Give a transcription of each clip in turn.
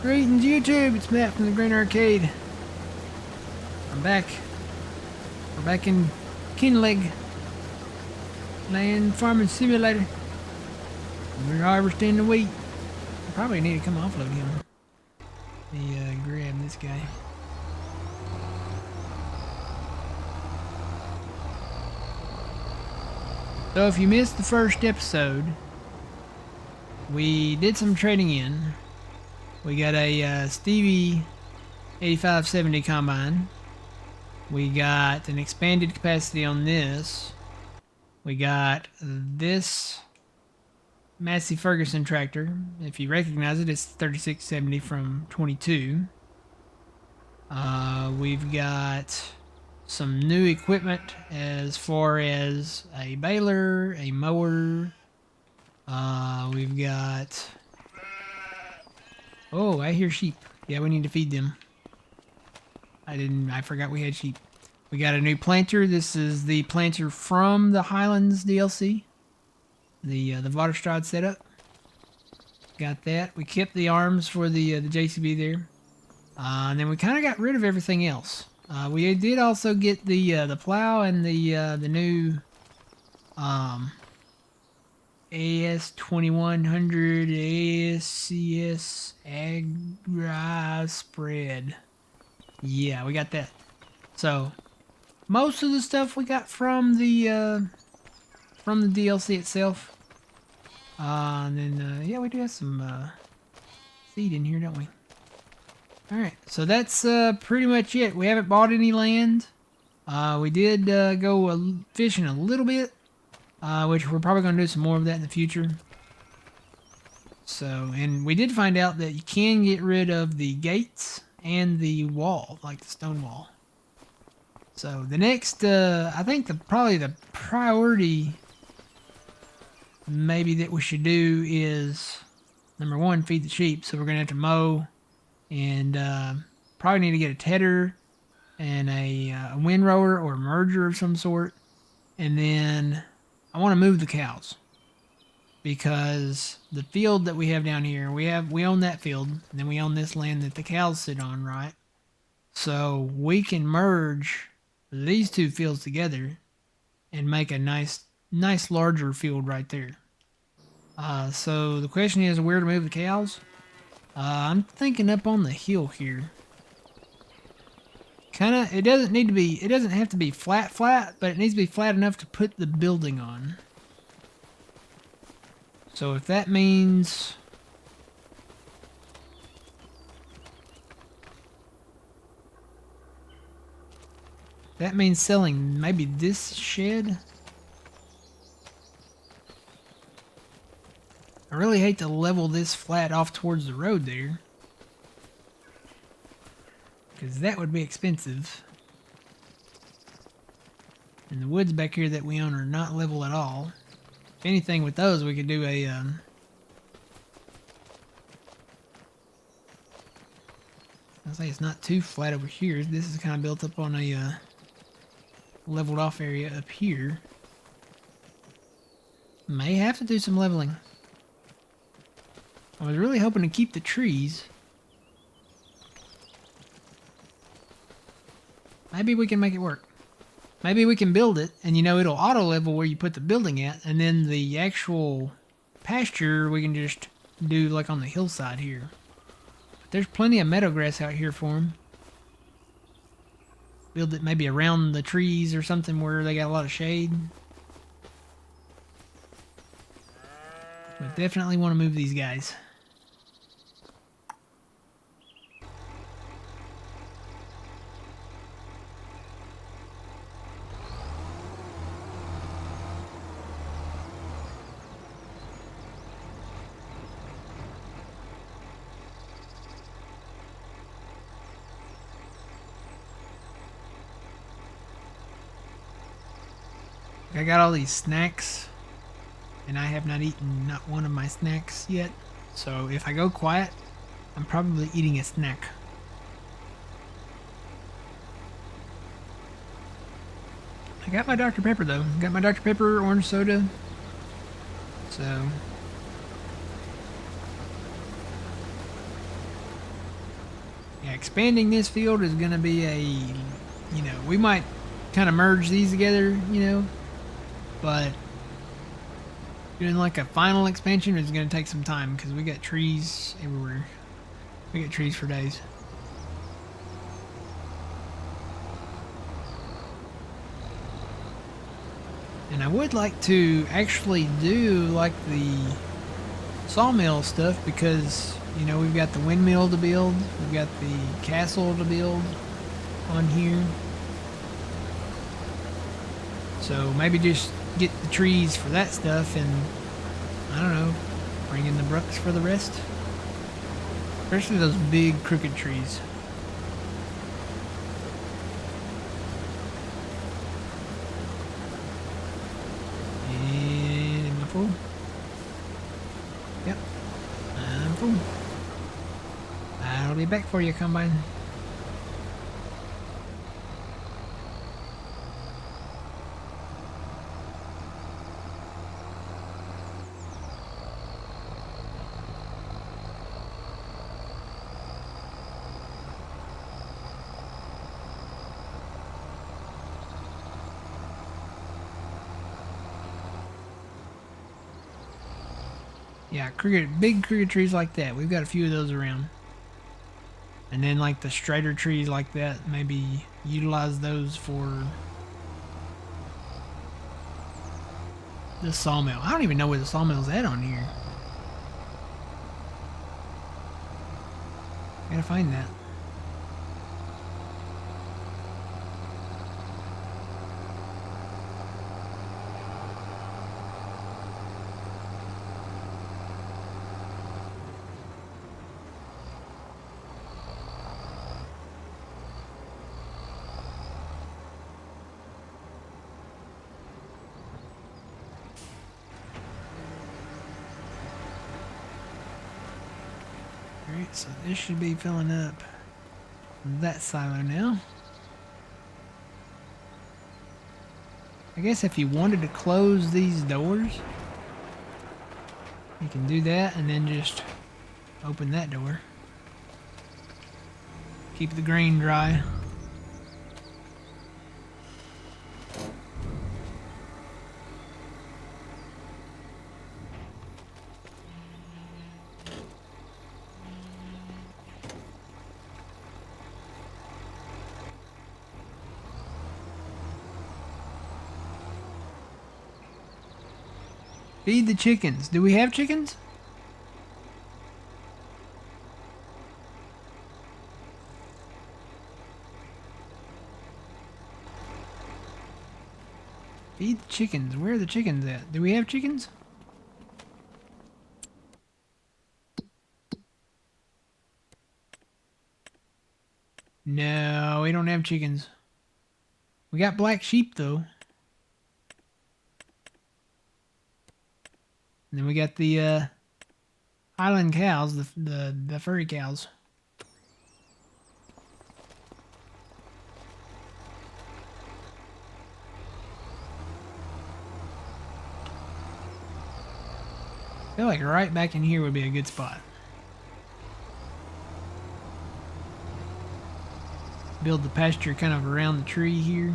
Greetings YouTube, it's Matt from the Green Arcade. I'm back. We're back in Kinlaig Land Farming Simulator. We're harvesting the wheat. I probably need to come offload him. Let me grab this guy. So if you missed the first episode, we did some trading in. We got a Stevie 8570 combine. We got an expanded capacity on this. We got this Massey Ferguson tractor. If you recognize it, it's 3670 from 22. We've got some new equipment as far as a baler, a mower. We've got... Oh, I hear sheep. Yeah, we need to feed them. I forgot we had sheep. We got a new planter. This is the planter from the Highlands DLC. The Waterstrad setup. Got that. We kept the arms for the JCB there. And then we kind of got rid of everything else. We did also get the plow and the new AS2100 ASCS Agra spread. Yeah, we got that. So most of the stuff we got from the DLC itself. And then yeah, we do have some seed in here, don't we? All right, so that's pretty much it. We haven't bought any land. We did go fishing a little bit. Which we're probably going to do some more of that in the future. So, and we did find out that you can get rid of the gates and the wall, like the stone wall. So the next, I think probably the priority maybe that we should do is, number one, feed the sheep. So we're going to have to mow and probably need to get a tedder and a windrower or a merger of some sort. And then I want to move the cows because the field that we have down here, we own that field, and then we own this land that the cows sit on, right? So we can merge these two fields together and make a nice larger field right there. So the question is where to move the cows. I'm thinking up on the hill here. It doesn't have to be flat, but it needs to be flat enough to put the building on. So if that means... that means selling maybe this shed. I really hate to level this flat off towards the road there, because that would be expensive. And the woods back here that we own are not level at all. If anything, with those we could do a I'll say it's not too flat over here. This is kind of built up on a leveled off area up here. May have to do some leveling. I was really hoping to keep the trees. Maybe we can make it work. Maybe we can build it, and it'll auto-level where you put the building at, and then the actual pasture we can just do like on the hillside here. But there's plenty of meadow grass out here for them. Build it maybe around the trees or something where they got a lot of shade. But definitely want to move these guys. I got all these snacks, and I have not eaten not one of my snacks yet. So if I go quiet, I'm probably eating a snack. I got my Dr. Pepper though. Got my Dr. Pepper orange soda. So expanding this field is going to be we might kind of merge these together, but doing like a final expansion is going to take some time because we got trees everywhere. We got trees for days. And I would like to actually do like the sawmill stuff because, we've got the windmill to build. We've got the castle to build on here. So maybe just get the trees for that stuff and, I don't know, bring in the brooks for the rest. Especially those big crooked trees. And am I full? Yep, I'm full. I'll be back for you, Combine. Yeah, big crooked trees like that. We've got a few of those around. And then like the straighter trees like that, maybe utilize those for the sawmill. I don't even know where the sawmill's at on here. Gotta find that. Alright, so this should be filling up that silo now. I guess if you wanted to close these doors, you can do that and then just open that door. Keep the grain dry. Feed the chickens. Do we have chickens? Feed the chickens. Where are the chickens at? Do we have chickens? No, we don't have chickens. We got black sheep though. And then we got the Highland cows, the furry cows. I feel like right back in here would be a good spot. Build the pasture kind of around the tree here.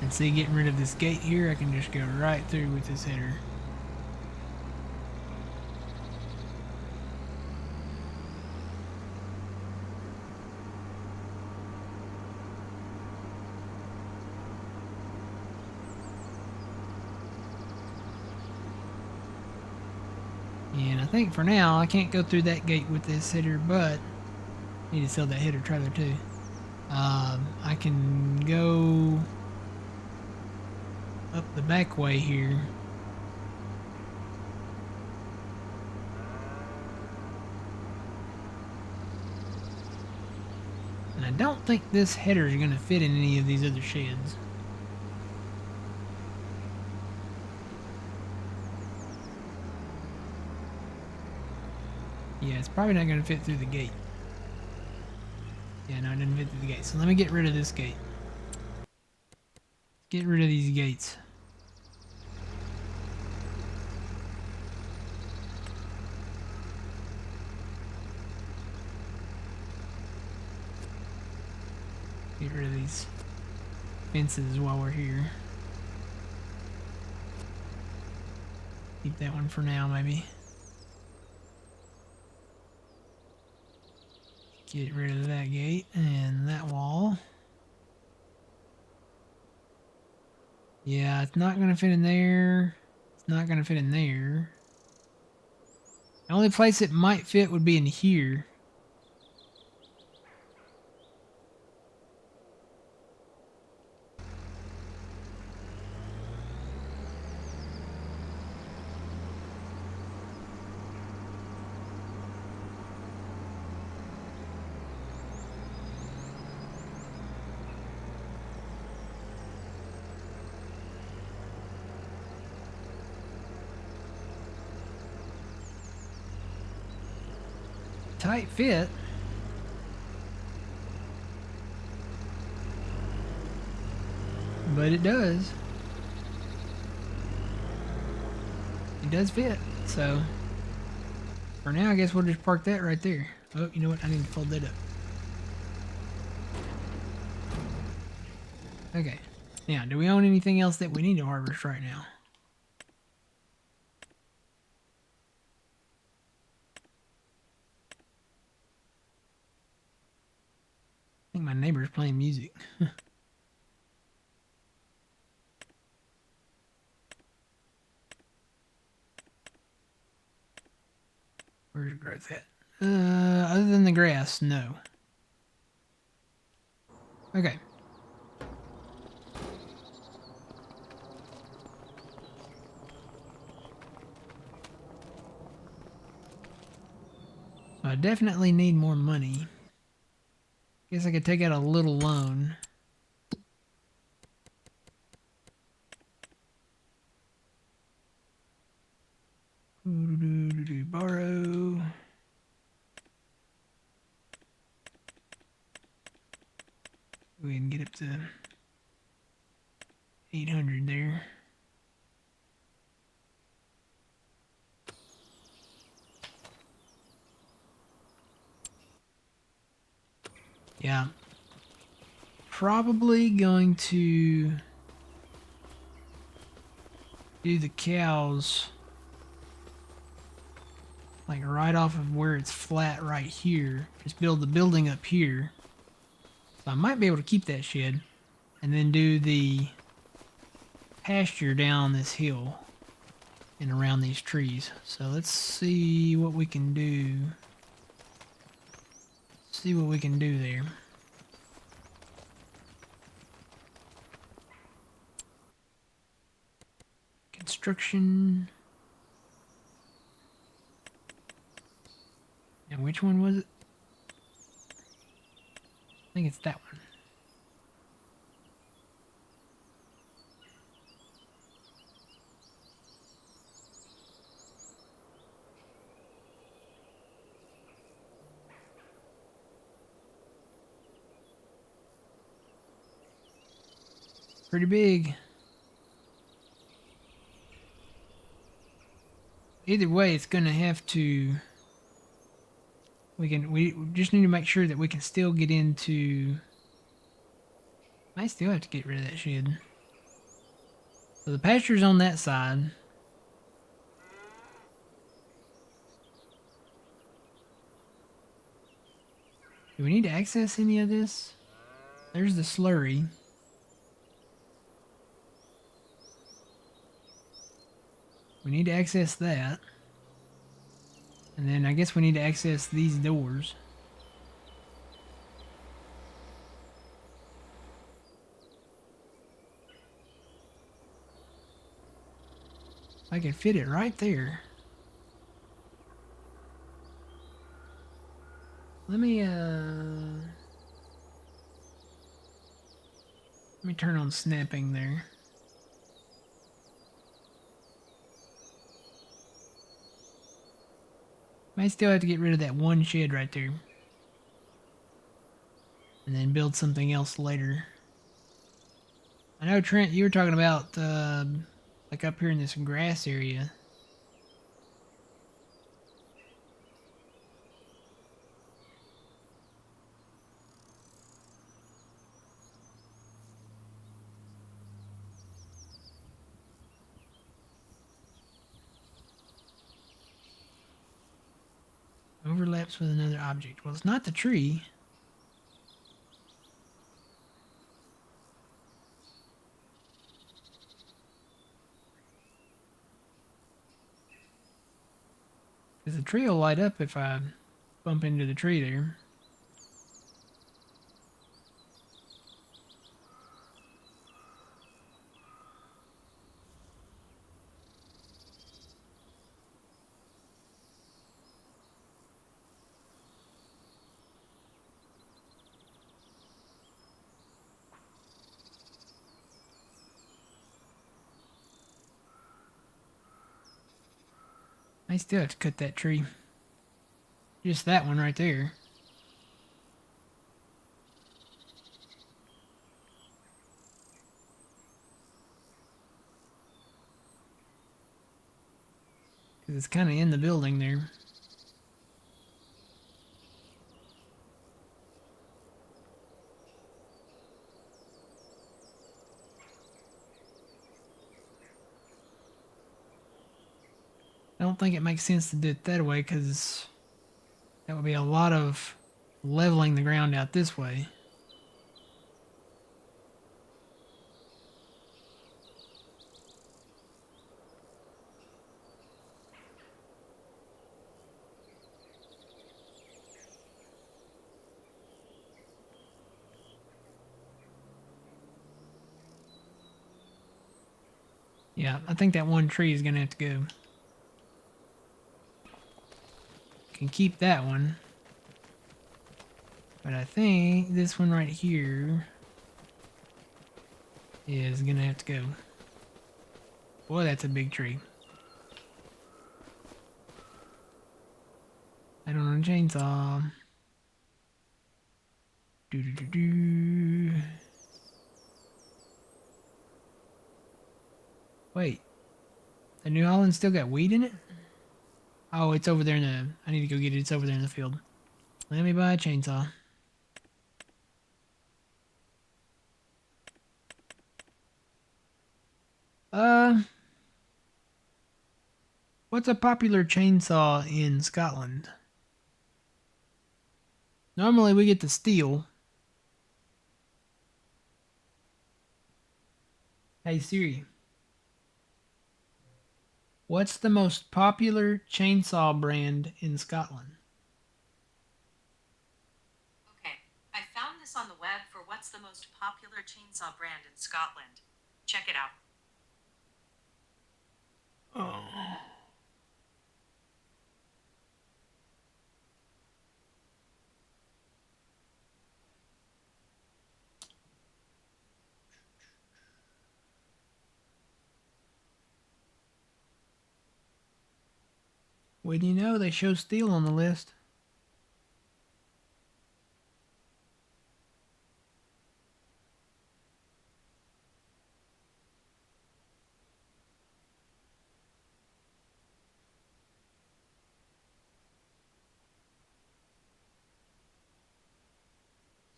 And see, getting rid of this gate here, I can just go right through with this header. And I think for now, I can't go through that gate with this header, but I need to sell that header trailer too. I can go up the back way here. And I don't think this header is going to fit in any of these other sheds. Yeah, it's probably not going to fit through the gate. Yeah, no, it didn't fit through the gate. So let me get rid of this gate. Get rid of these gates. Get rid of these fences while we're here. Keep that one for now, maybe. Get rid of that gate and that wall. Yeah, it's not going to fit in there. It's not going to fit in there. The only place it might fit would be in here. Tight fit. But it does. It does fit. So, for now, I guess we'll just park that right there. Oh, you know what? I need to fold that up. Okay. Now, do we own anything else that we need to harvest right now? I think my neighbor's playing music. Where's growth at? Other than the grass, no. Okay. So I definitely need more money. Guess I could take out a little loan. Borrow. Go ahead and get up to 800 there. Yeah. Probably going to do the cows like right off of where it's flat right here. Just build the building up here. So I might be able to keep that shed and then do the pasture down this hill and around these trees. So let's see what we can do. See what we can do there. Construction. And which one was it? I think it's that one. Pretty big. Either way, it's gonna have to. We just need to make sure that we can still get into. I still have to get rid of that shed. So the pasture's on that side. Do we need to access any of this? There's the slurry. We need to access that. And then I guess we need to access these doors. I can fit it right there. Let me turn on snapping there. Might still have to get rid of that one shed right there. And then build something else later. I know, Trent, you were talking about, like up here in this grass area. Overlaps with another object. Well, it's not the tree. Because the tree will light up if I bump into the tree there. I still have to cut that tree. Just that one right there. Because it's kind of in the building there. I don't think it makes sense to do it that way because that would be a lot of leveling the ground out this way. Yeah, I think that one tree is going to have to go. Can keep that one. But I think this one right here is going to have to go. Boy, that's a big tree. I don't know, chainsaw. Do do do do. Wait, the New Holland still got weed in it? Oh, it's over there in the... I need to go get it. It's over there in the field. Let me buy a chainsaw. Uh, what's a popular chainsaw in Scotland? Normally we get the steel. Hey Siri, what's the most popular chainsaw brand in Scotland? Okay, I found this on the web for what's the most popular chainsaw brand in Scotland. Check it out. Oh. What do you know? They show steel on the list.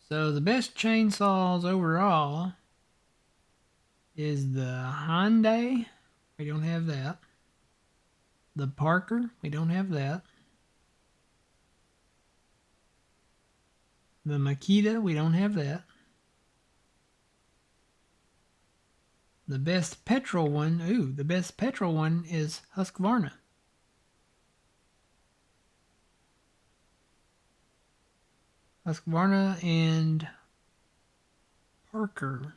So the best chainsaws overall is the Hyundai. We don't have that. The Parker. We don't have that. The Makita. We don't have that. The best petrol one. Ooh, the best petrol one is Husqvarna. Husqvarna and Parker.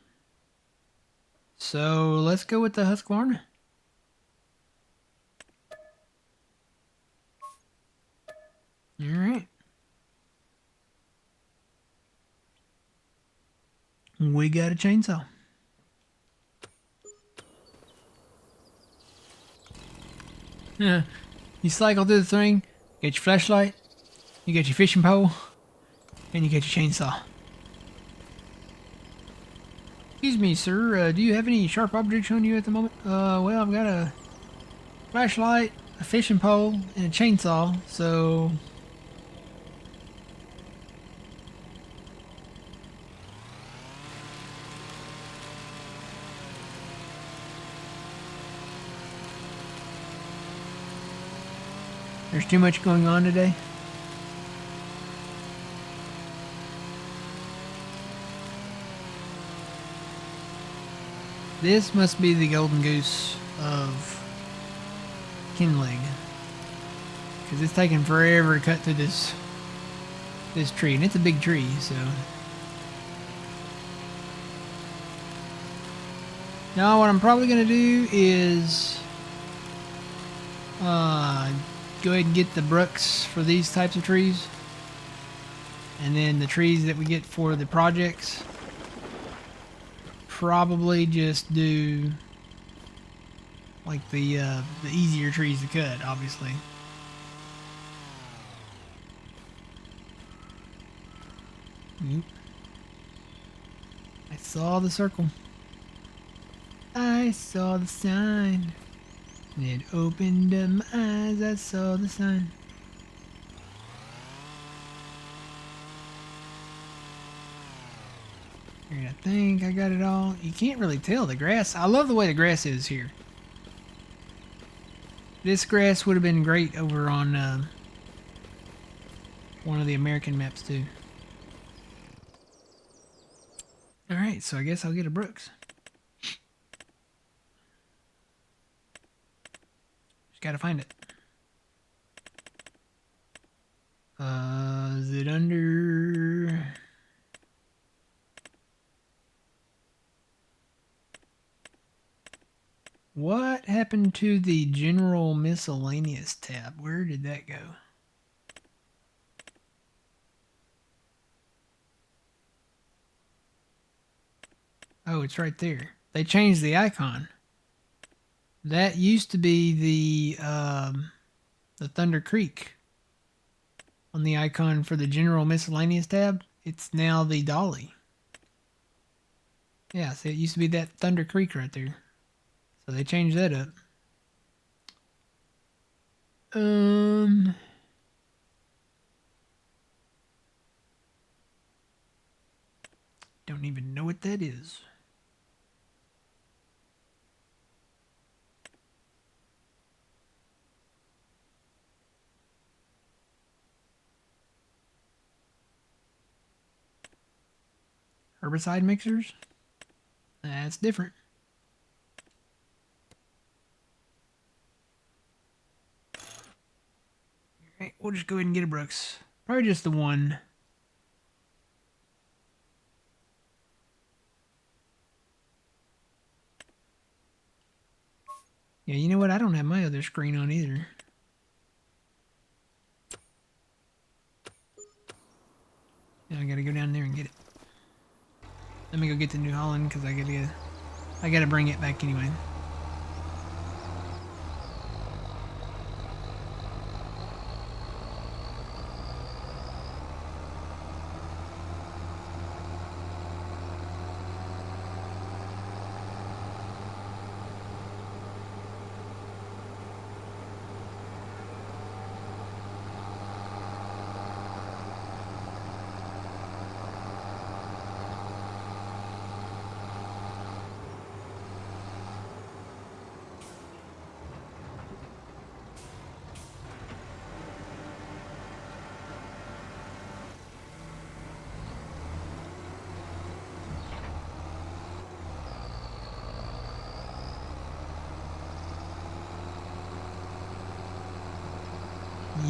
So let's go with the Husqvarna. All right. We got a chainsaw. Yeah. You cycle through the thing, get your flashlight, you get your fishing pole, and you get your chainsaw. Excuse me, sir. Do you have any sharp objects on you at the moment? Well, I've got a flashlight, a fishing pole, and a chainsaw, so... There's too much going on today. This must be the golden goose of Kinlaig. Because it's taking forever to cut through this tree. And it's a big tree, so... Now what I'm probably going to do is... go ahead and get the brooks for these types of trees. And then the trees that we get for the projects... Probably just do... like the easier trees to cut, obviously. Oop. I saw the circle. I saw the sign. And it opened up my eyes. I saw the sign. And I think I got it all. You can't really tell the grass. I love the way the grass is here. This grass would have been great over on one of the American maps too. Alright, so I guess I'll get a Brooks. Just gotta find it. Is it under... What happened to the general miscellaneous tab? Where did that go? Oh, it's right there. They changed the icon. That used to be the Thunder Creek on the icon for the general miscellaneous tab. It's now the Dolly. Yeah, so it used to be that Thunder Creek right there. So they changed that up. Don't even know what that is. Herbicide mixers? That's different. Alright, we'll just go ahead and get a Brooks. Probably just the one. Yeah, you know what? I don't have my other screen on either. Now I gotta go down there and get it. Let me go get the New Holland because I gotta bring it back anyway.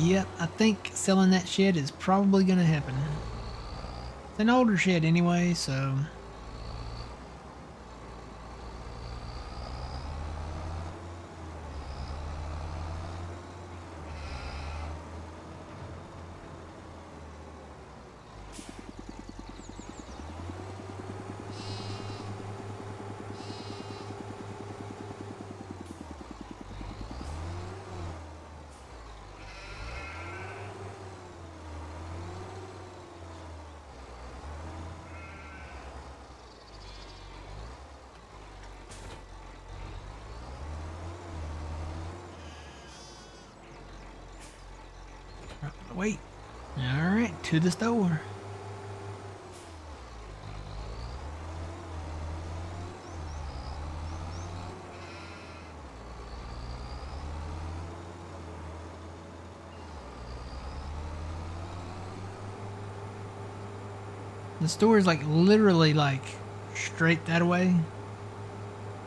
Yep, I think selling that shed is probably gonna happen. It's an older shed anyway, so... Wait. Alright, to the store. The store is like literally like straight that way,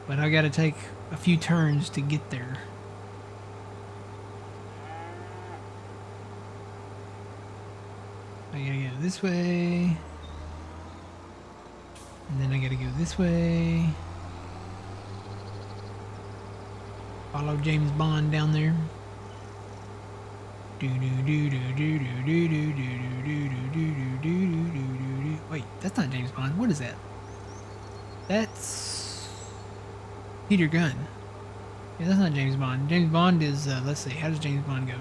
but I gotta take a few turns to get there. I gotta go this way, and then I gotta go this way. Follow James Bond down there. Wait, that's not James Bond. What is that? That's Peter Gunn. Yeah, that's not James Bond. James Bond is, let's see, how does James Bond go?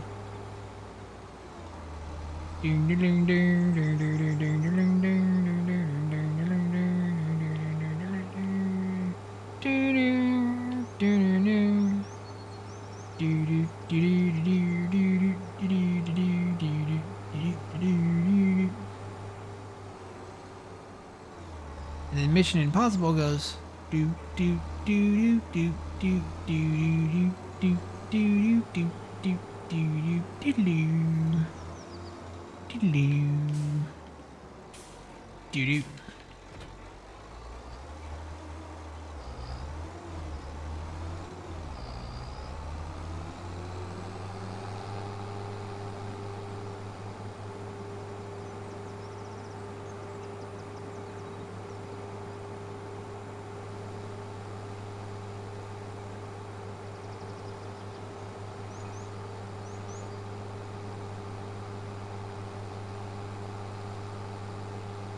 And then Mission Impossible goes do do do do do do do do do do do do do do do do do.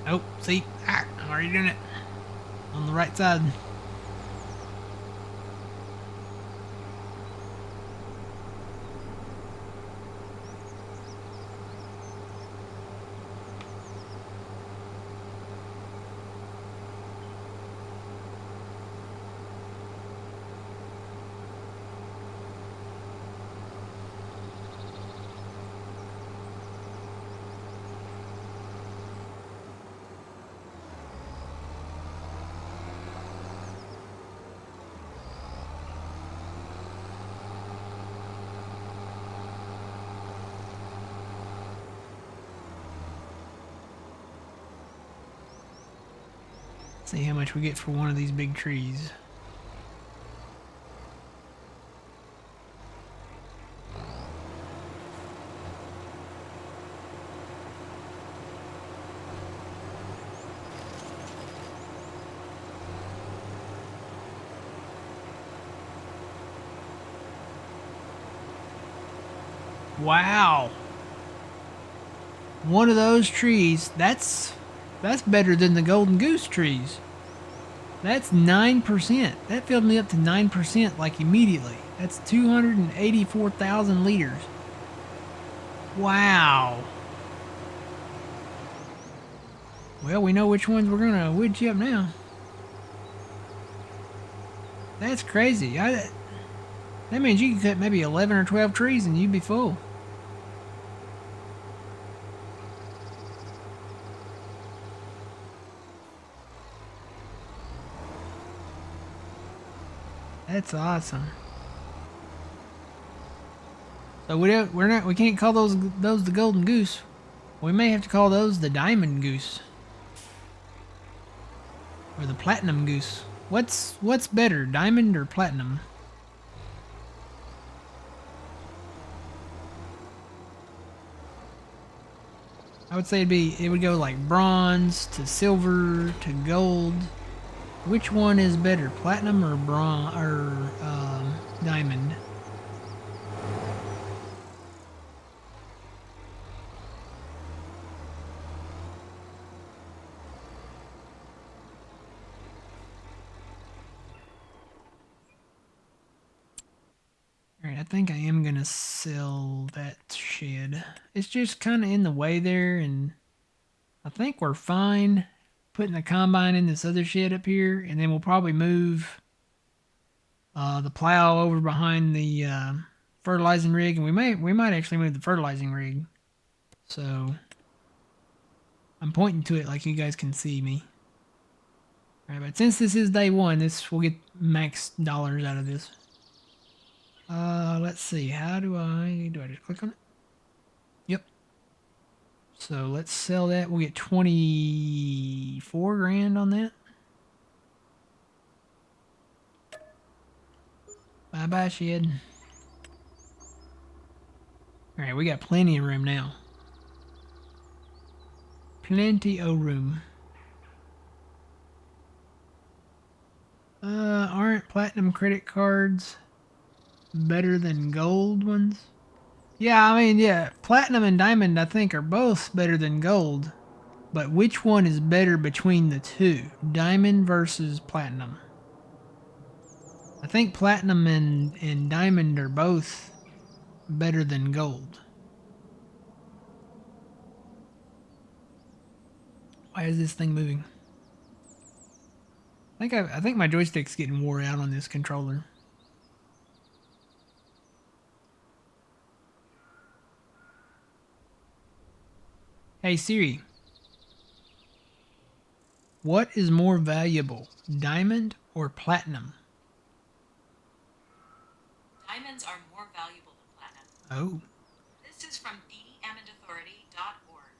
Oh, see? Ah, I'm already doing it. On the right side. See how much we get for one of these big trees. Wow. One of those trees, that's better than the golden goose trees. That's 9%. That filled me up to 9% like immediately. That's 284,000 liters. Wow. Well, we know which ones we're gonna wood chip now. That's crazy. That means you can cut maybe 11 or 12 trees and you'd be full. That's awesome. So we can't call those the golden goose. We may have to call those the diamond goose. Or the platinum goose. What's better, diamond or platinum? I would say it would go like bronze to silver to gold. Which one is better, platinum or bronze or diamond? All right, I think I am gonna sell that shed. It's just kind of in the way there, and I think we're fine putting the combine in this other shed up here, and then we'll probably move the plow over behind the fertilizing rig, and we might actually move the fertilizing rig. So I'm pointing to it like you guys can see me. All right, but since this is day one, this we'll get max dollars out of this. Let's see. How do I just click on it? Yep. So let's sell that. We'll get 24 grand on that. Bye bye, shed. All right, we got plenty of room now. Plenty of room. Aren't platinum credit cards better than gold ones? Yeah, I mean, yeah, platinum and diamond I think are both better than gold. But which one is better between the two? Diamond versus platinum. I think platinum and diamond are both better than gold. Why is this thing moving? I think my joystick's getting wore out on this controller. Hey Siri, what is more valuable, diamond or platinum? Diamonds are more valuable than platinum. Oh, This is from theamondauthority.org.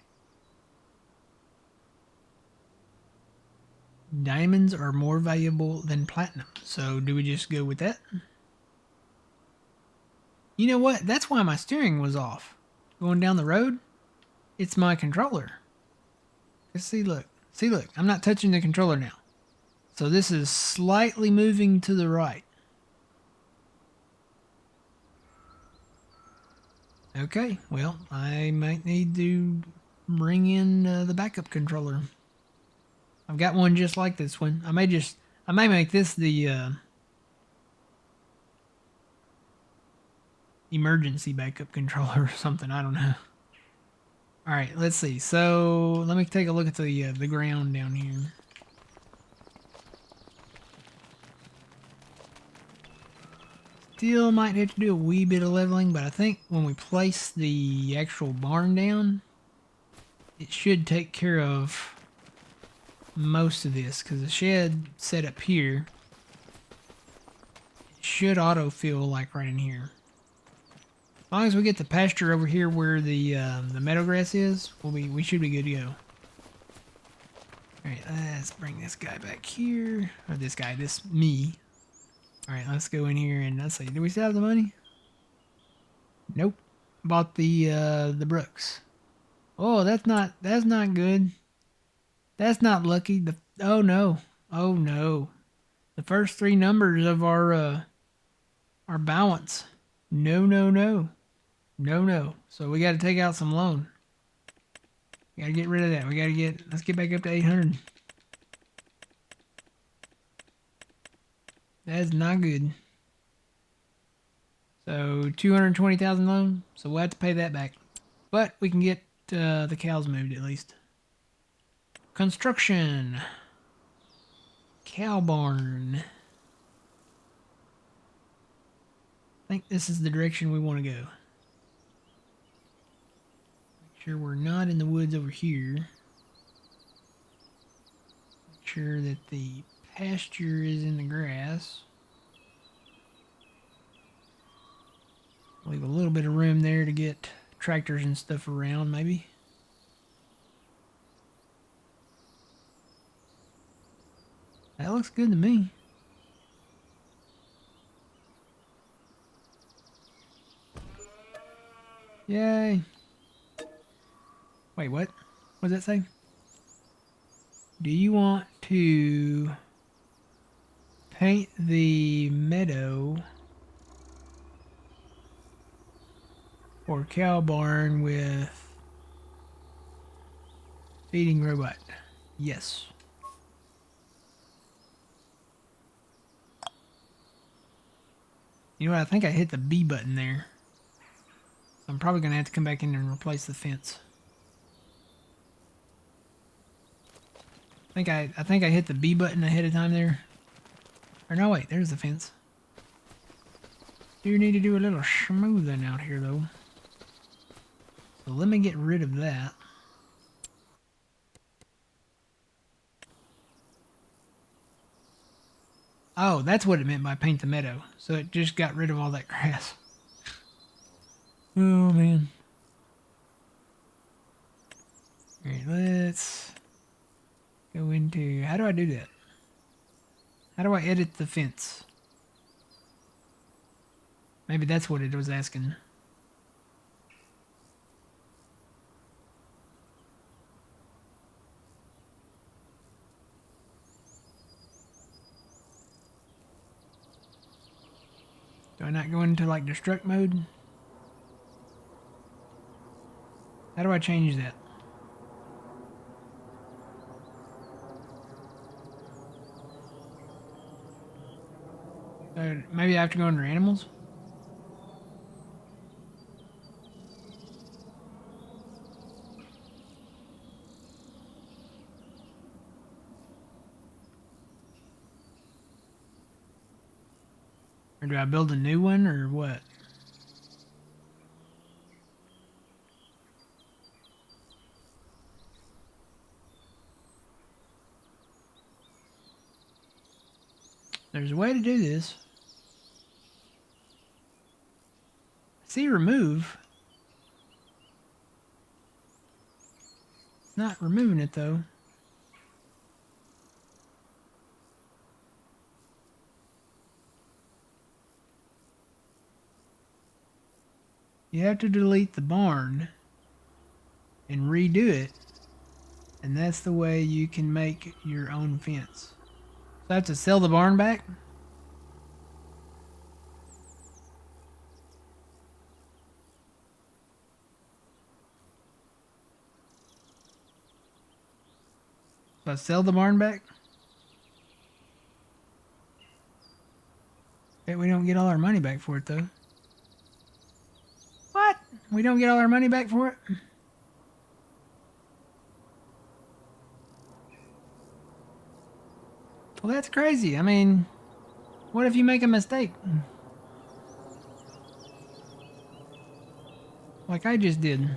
diamonds are more valuable than platinum. So do we just go with that? You know what? That's why my steering was off. Going down the road, it's my controller. See, look. See, look. I'm not touching the controller now. So this is slightly moving to the right. Okay, well, I might need to bring in the backup controller. I've got one just like this one. I may make this the emergency backup controller or something. I don't know. All right, let's see. So let me take a look at the ground down here. Still might have to do a wee bit of leveling, but I think when we place the actual barn down, it should take care of most of this, because the shed set up here should auto-fill like right in here. As long as we get the pasture over here where the meadow grass is, we should be good to go. Alright, let's bring this guy back here. Or this me. Alright, let's go in here and let's see. Do we still have the money? Nope. Bought the brooks. Oh, that's not good. That's not lucky. Oh no. Oh no. The first three numbers of our balance. No, no, no. No, no. So we got to take out some loan. We got to get rid of that. Let's get back up to 800. That's not good. So 220,000 loan. So we'll have to pay that back. But we can get the cows moved at least. Construction. Cow barn. I think this is the direction we want to go. Make sure we're not in the woods over here. Make sure that the pasture is in the grass. Leave a little bit of room there to get tractors and stuff around, maybe. That looks good to me. Yay. Wait, what? What does that say? Do you want to paint the meadow or cow barn with feeding robot? Yes. You know what? I think I hit the B button there. So I'm probably going to have to come back in and replace the fence. I think I hit the B button ahead of time there. Or no, wait, there's the fence. Do need to do a little smoothing out here though. So let me get rid of that. Oh, that's what it meant by paint the meadow. So it just got rid of all that grass. Oh man. Alright, let's go into... How do I do that? How do I edit the fence? Maybe that's what it was asking. Do I not go into like destruct mode? How do I change that? Maybe I have to go under animals? Or do I build a new one or what? There's a way to do this. See remove. It's not removing it though. You have to delete the barn and redo it. And that's the way you can make your own fence. So I have to sell the barn back? So I sell the barn back? Bet we don't get all our money back for it though. What? We don't get all our money back for it? Well, that's crazy. I mean, what if you make a mistake? Like I just did.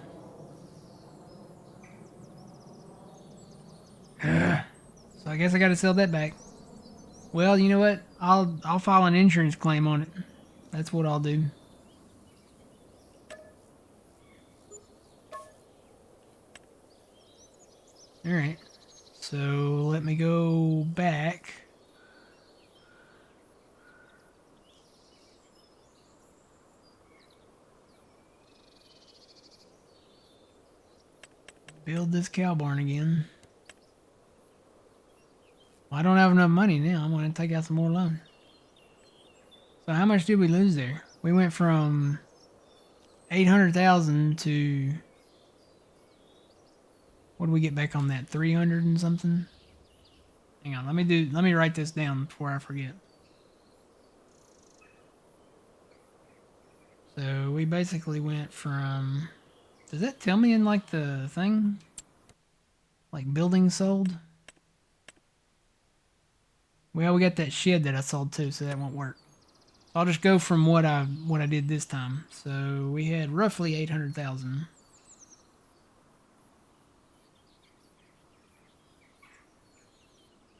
So I guess I gotta sell that back. Well, you know what? I'll file an insurance claim on it. That's what I'll do. Alright. So let me go back. Build this cow barn again. Well, I don't have enough money now. I'm going to take out some more loan. So how much did we lose there? We went from 800,000 to... What did we get back on that? 300 and something? Hang on, let me write this down before I forget. So we basically went from... Does that tell me in like the thing? Like buildings sold? Well, we got that shed that I sold too, so that won't work. I'll just go from what I did this time. So we had roughly 800,000.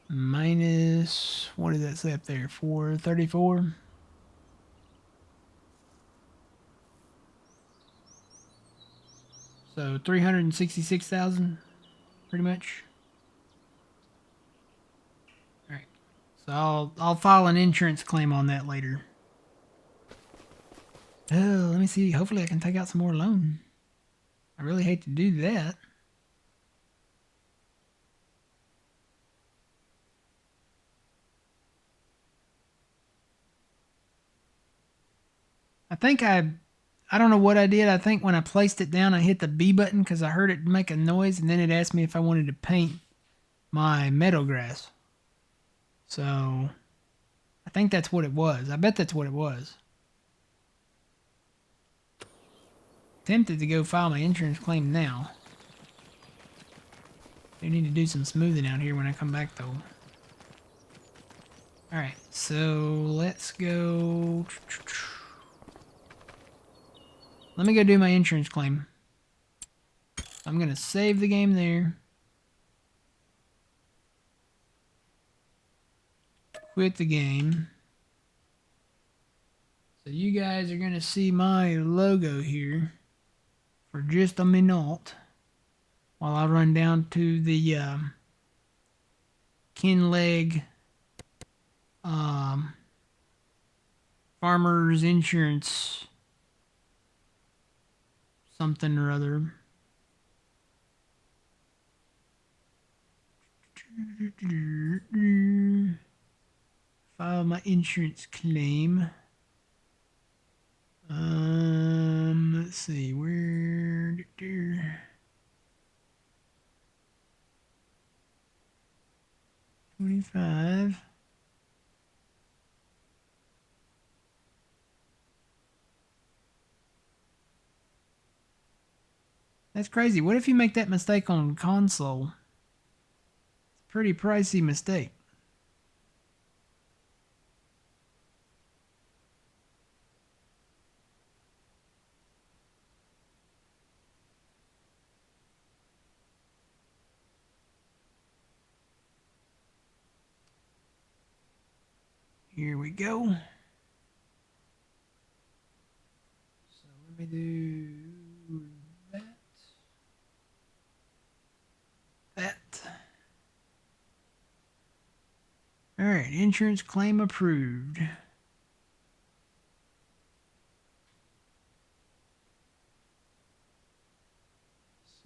Minus, what did that say up there? 434. So 366,000, pretty much. All right. So I'll file an insurance claim on that later. Oh, let me see. Hopefully I can take out some more loan. I really hate to do that. I think I don't know what I did. I think when I placed it down, I hit the B button because I heard it make a noise, and then it asked me if I wanted to paint my meadow grass. So I think that's what it was. I bet that's what it was. Tempted to go file my insurance claim now. They need to do some smoothing out here when I come back, though. Alright, so let's go. Let me go do my insurance claim. I'm going to save the game there. Quit the game. So you guys are going to see my logo here for just a minute while I run down to the Kinlaig Farmers Insurance something or other. File my insurance claim. Let's see, where 25. That's crazy. What if you make that mistake on console? It's a pretty pricey mistake. Here we go. So let me do that. That. All right, insurance claim approved.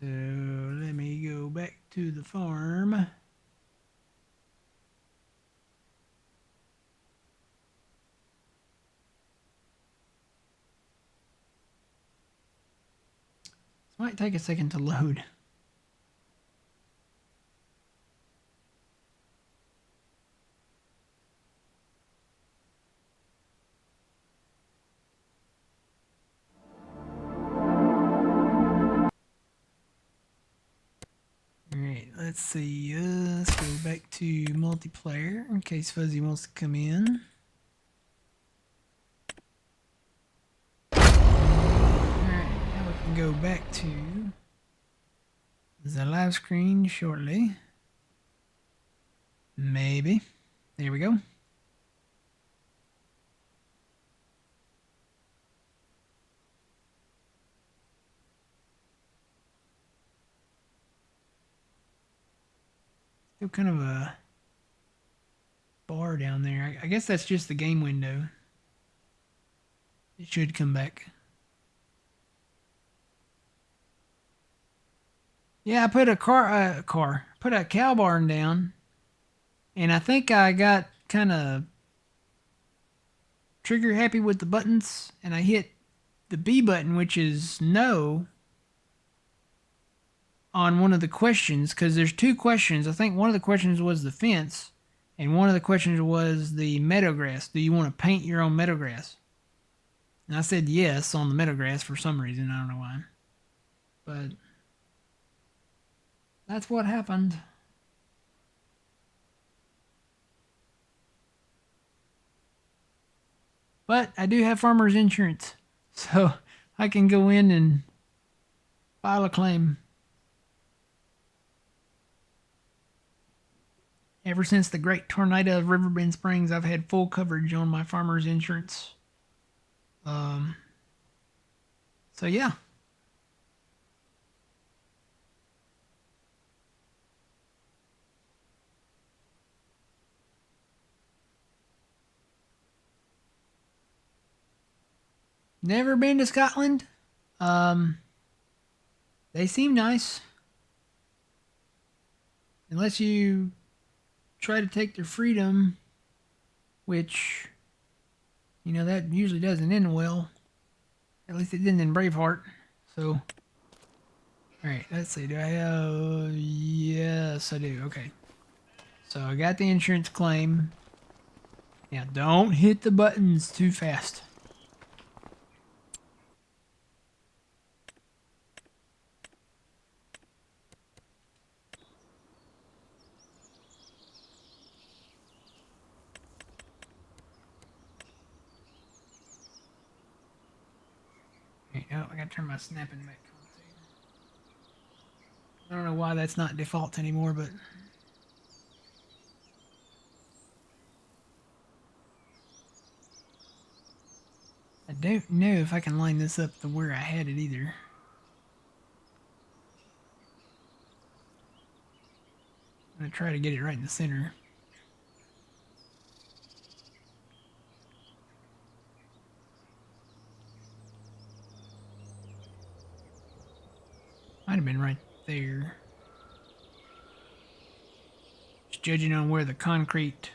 So let me go back to the farm. This might take a second to load. Alright, let's see. Let's go back to multiplayer in case Fuzzy wants to come in. Alright, now we can go back to the live screen shortly. Maybe. There we go. Still kind of a bar down there. I guess that's just the game window. It should come back. Yeah, I put put a cow barn down, and I think I got kind of trigger happy with the buttons, and I hit the B button, which is no, on one of the questions, because there's two questions. I think one of the questions was the fence, and one of the questions was the meadow grass. Do you want to paint your own meadow grass? And I said yes on the meadow grass for some reason. I don't know why. But that's what happened. But I do have farmer's insurance, so I can go in and file a claim. Ever since the great tornado of Riverbend Springs, I've had full coverage on my farmer's insurance. So yeah. Never been to Scotland. They seem nice. Unless you try to take their freedom, which, that usually doesn't end well. At least it didn't in Braveheart. So, alright, let's see. Do I have... Yes, I do. Okay. So I got the insurance claim. Now, don't hit the buttons too fast. Okay, oh, I gotta turn my snapping back on too. I don't know why that's not default anymore, but I don't know if I can line this up to where I had it either. I'm gonna try to get it right in the center. Might have been right there. Just judging on where the concrete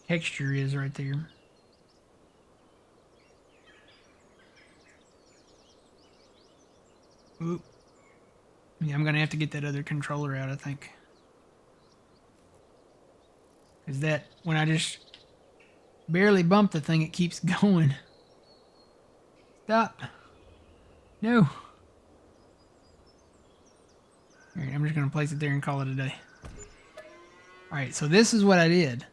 texture is right there. Oop. Yeah, I'm gonna have to get that other controller out, I think. Because that, when I just barely bump the thing, it keeps going. Stop. No. Alright, I'm just gonna place it there and call it a day. Alright, so this is what I did.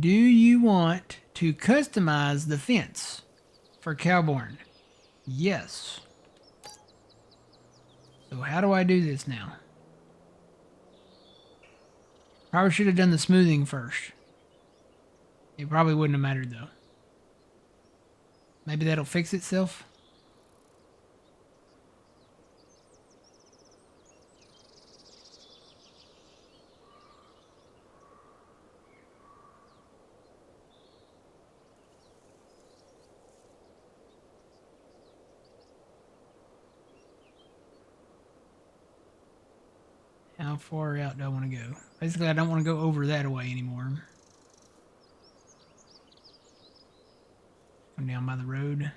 Do you want to customize the fence for Cowborn? Yes. So how do I do this now? Probably should have done the smoothing first. It probably wouldn't have mattered though. Maybe that'll fix itself. How far out do I want to go? Basically, I don't want to go over that way anymore. Come down by the road.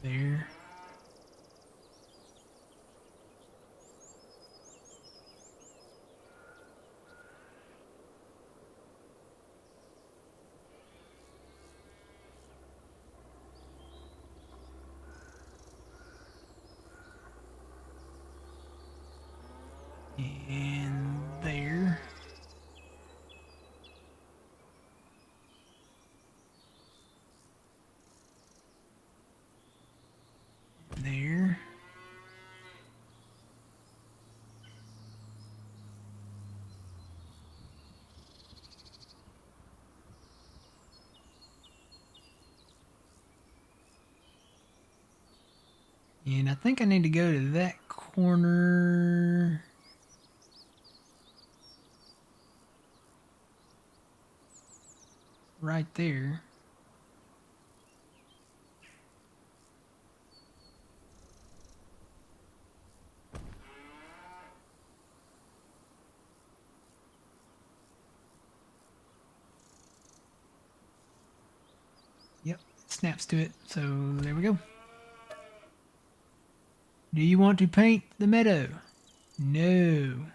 There. And there. There. And I think I need to go to that corner. Right there. Yep, it snaps to it. So there we go. Do you want to paint the meadow? No.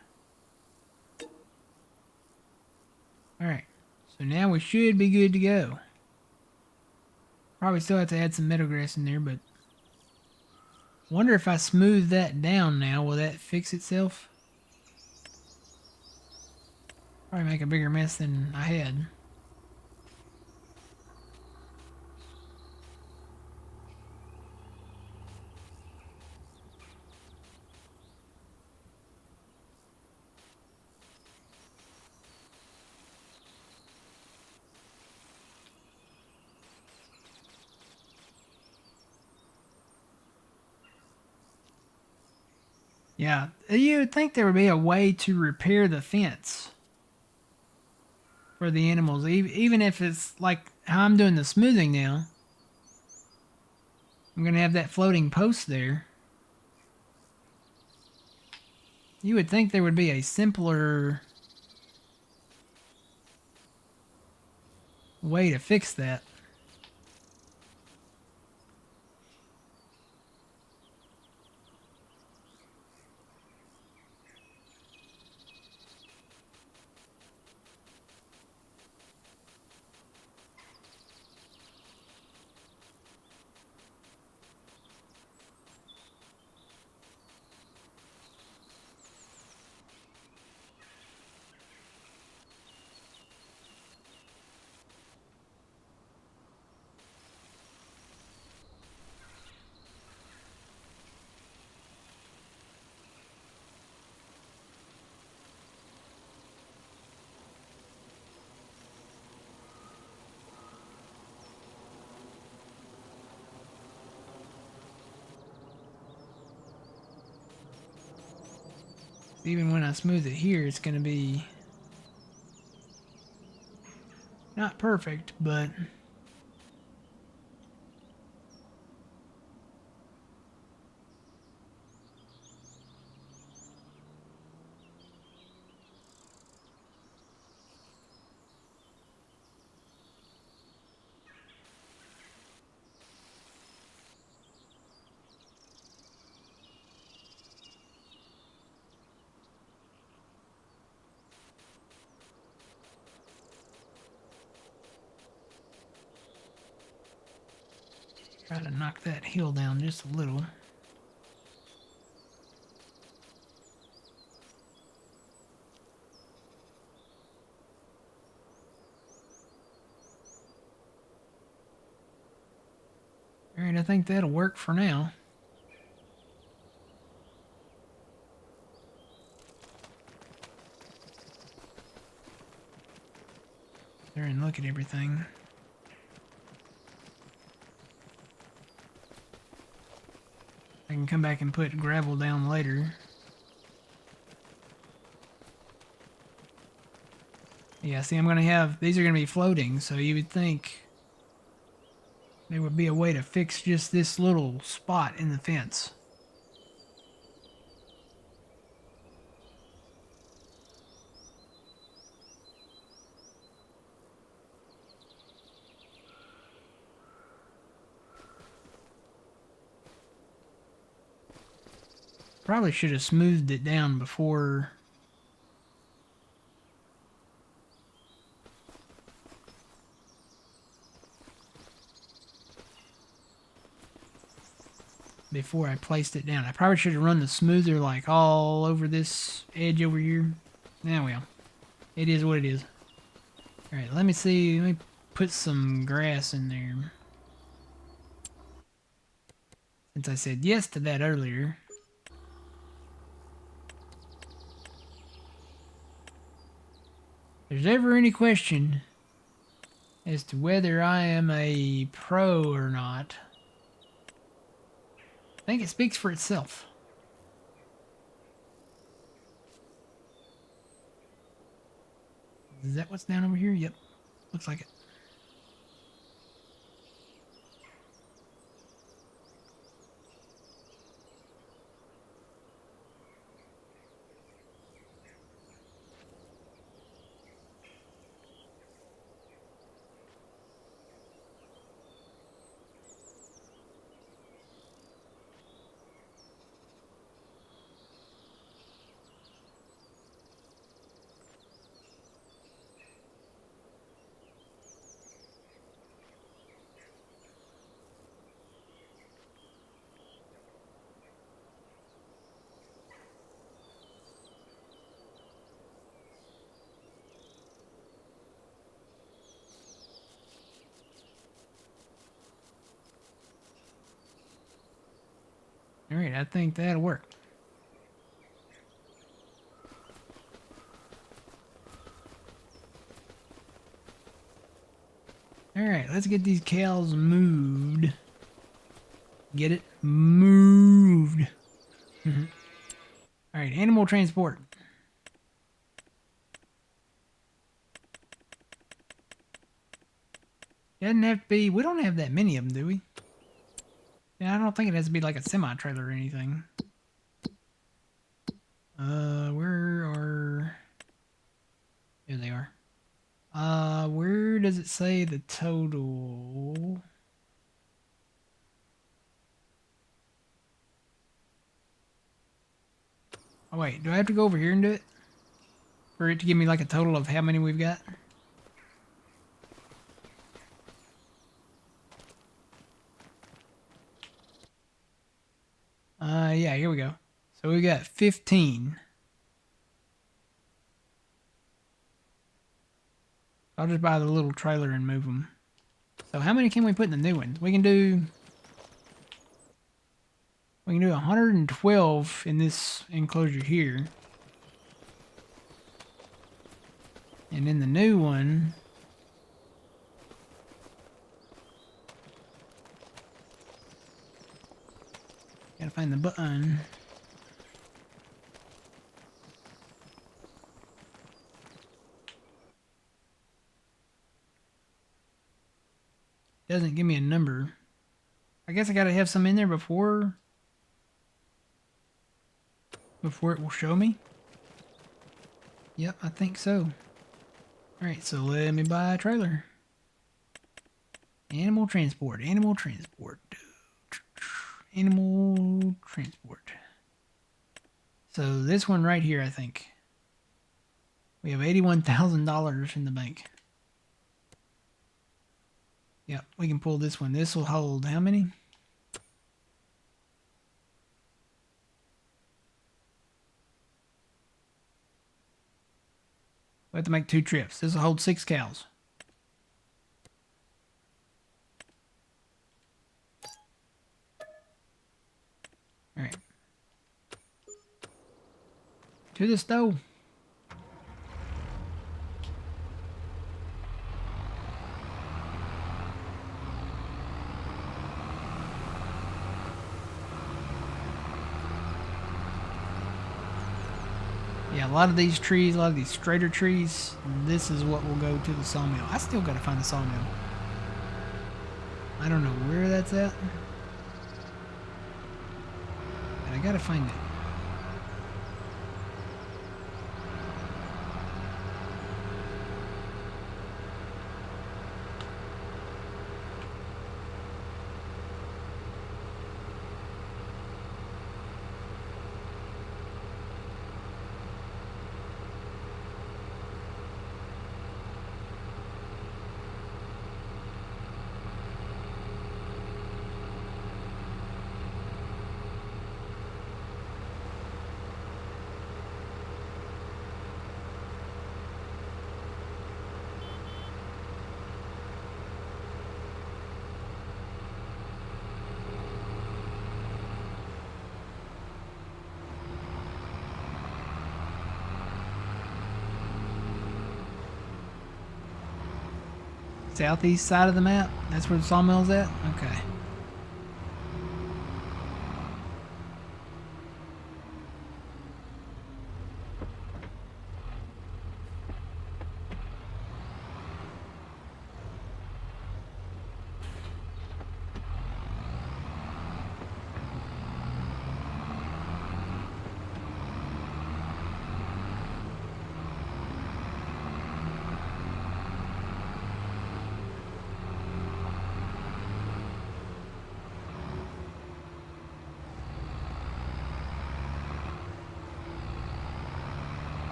Alright, so now we should be good to go. Probably still have to add some meadow grass in there, but wonder if I smooth that down now, will that fix itself? Probably make a bigger mess than I had. Yeah, you would think there would be a way to repair the fence for the animals, even if it's like how I'm doing the smoothing now. I'm going to have that floating post there. You would think there would be a simpler way to fix that. Even when I smooth it here, it's going to be not perfect, but try to knock that hill down just a little. All right, I think that'll work for now. There and look at everything. I can come back and put gravel down later. Yeah, see, I'm going to have, these are going to be floating, so you would think there would be a way to fix just this little spot in the fence. Probably should have smoothed it down before I placed it down. I probably should have run the smoother like all over this edge over here. Now, well, it is what it is. All right, let me see. Let me put some grass in there. Since I said yes to that earlier. If there's ever any question as to whether I am a pro or not, I think it speaks for itself. Is that what's down over here? Yep. Looks like it. All right, I think that'll work. All right, let's get these cows moved. Get it? Moved. All right, animal transport. Doesn't have to be, we don't have that many of them, do we? Yeah, I don't think it has to be like a semi-trailer or anything. Where are... Here they are. Where does it say the total? Oh wait, do I have to go over here and do it? For it to give me like a total of how many we've got? Yeah, here we go. So we got 15. I'll just buy the little trailer and move them. So how many can we put in the new ones? We can do 112 in this enclosure here. And in the new one, gotta find the button. Doesn't give me a number. I guess I gotta have some in there before it will show me. Yep, I think so. Alright, so let me buy a trailer. Animal transport, animal transport. Animal transport. So this one right here, I think. We have $81,000 in the bank. Yep, we can pull this one. This will hold how many? We have to make 2 trips. This will hold 6 cows. Alright. To the stove. Yeah, a lot of these trees, a lot of these straighter trees, this is what will go to the sawmill. I still gotta find the sawmill. I don't know where that's at. But I gotta find it. Southeast side of the map? That's where the sawmill's at? Okay.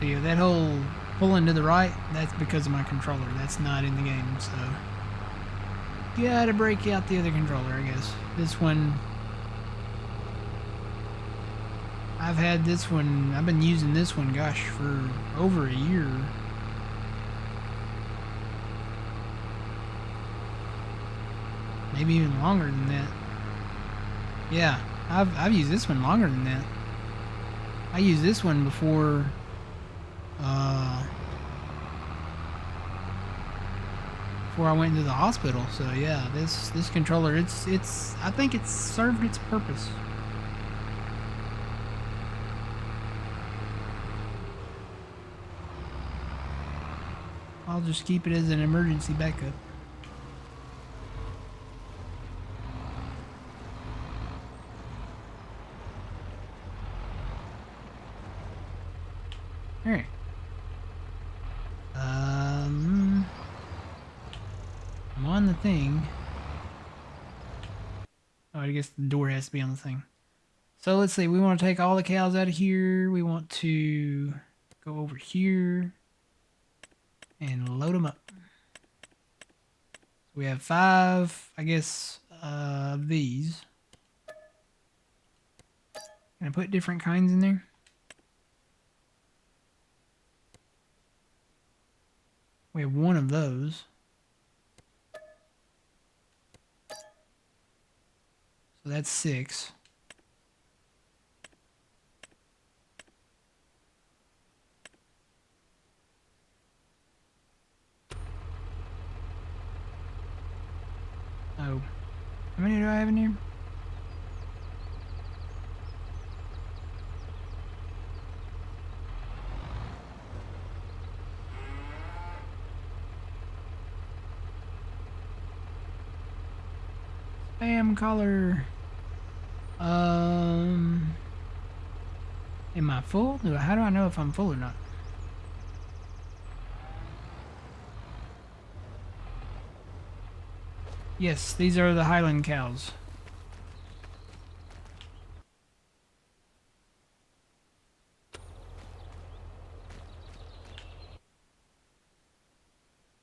So yeah, that whole pulling to the right, that's because of my controller. That's not in the game, so gotta break out the other controller, I guess. This one, I've had this one, I've been using this one, gosh, for over a year. Maybe even longer than that. Yeah, I've used this one longer than that. I used this one before before I went into the hospital. So yeah, this controller, it's I think it's served its purpose. I'll just keep it as an emergency backup. on the thing. Oh, I guess the door has to be on the thing. So let's see. We want to take all the cows out of here. We want to go over here and load them up. So we have 5, I guess, of these. Can I put different kinds in there? We have 1 of those. So that's 6. Oh. How many do I have in here? Spam caller. Am I full? How do I know if I'm full or not? Yes, these are the Highland cows.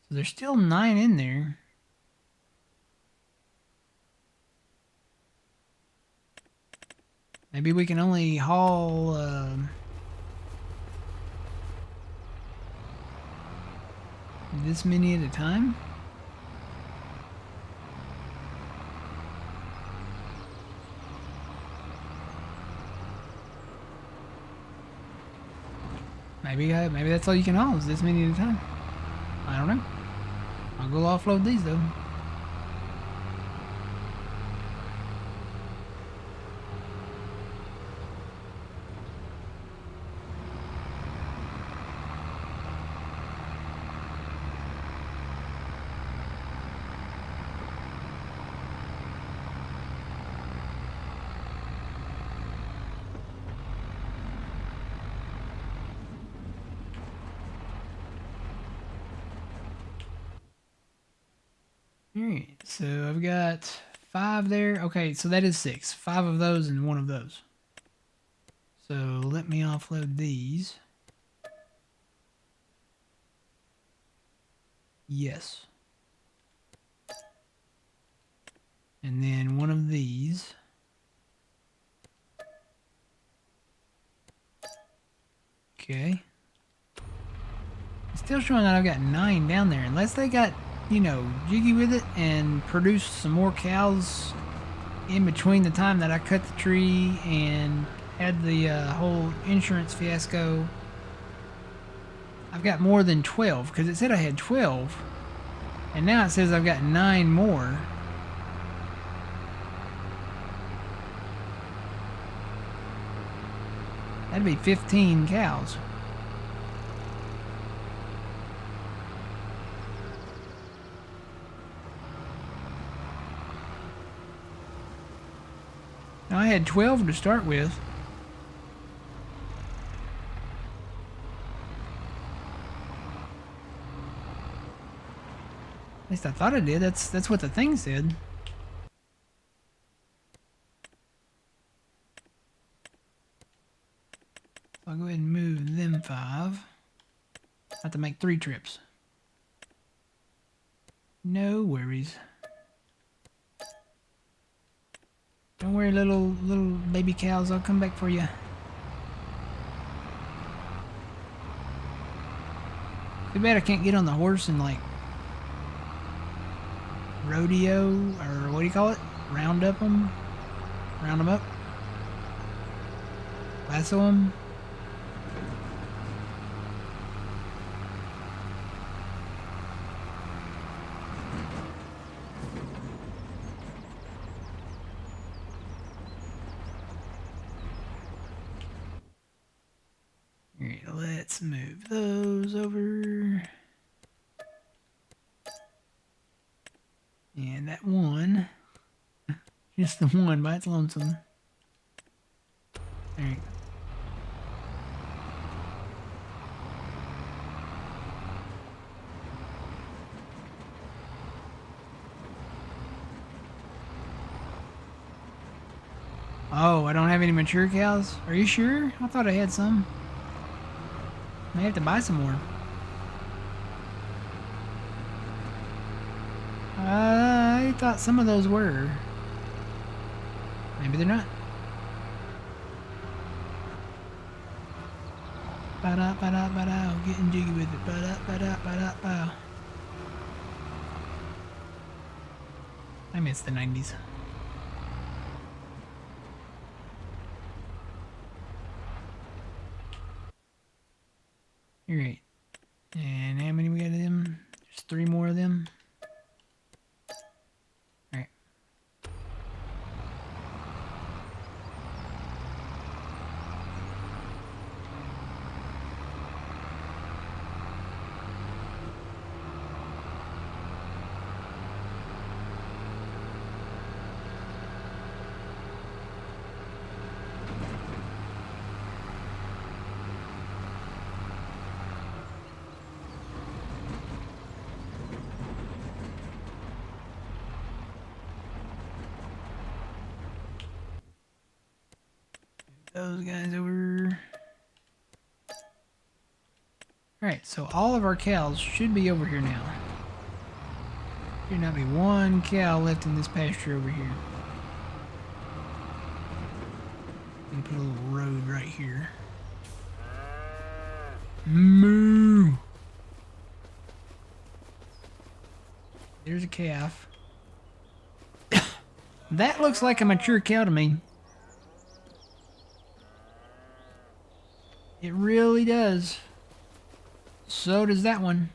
So there's still 9 in there. Maybe we can only haul this many at a time? Maybe that's all you can haul is this many at a time. I don't know. I'll go offload these though. Alright, so I've got 5 there. Okay, so that is 6. 5 of those and 1 of those. So let me offload these. Yes. And then 1 of these. Okay. It's still showing that I've got 9 down there. Unless they got, you know, jiggy with it and produced some more cows in between the time that I cut the tree and had the whole insurance fiasco. I've got more than 12 because it said I had 12 and now it says I've got 9 more. That'd be 15 cows. Now I had 12 to start with. At least I thought I did. That's what the thing said. So I'll go ahead and move them 5. I have to make 3 trips. No worries. Don't worry, little baby cows. I'll come back for you. Too bad I can't get on the horse and like rodeo or what do you call it? Round up them, round them up, lasso them. Alright, let's move those over. And that one, just the one by its lonesome. Alright. Oh, I don't have any mature cows? Are you sure? I thought I had some. May have to buy some more. I thought some of those were. Maybe they're not. Ba-da, ba-da, ba-da. Getting jiggy with it. Ba-da, ba-da, ba-da, ba. I miss the 90s. Alright. And how many we got of them? There's 3 more of them. Alright. Those guys over. Alright, so all of our cows should be over here now. Should not be one cow left in this pasture over here. I'm gonna put a little road right here. Moo! There's a calf. That looks like a mature cow to me. It really does. So does that one.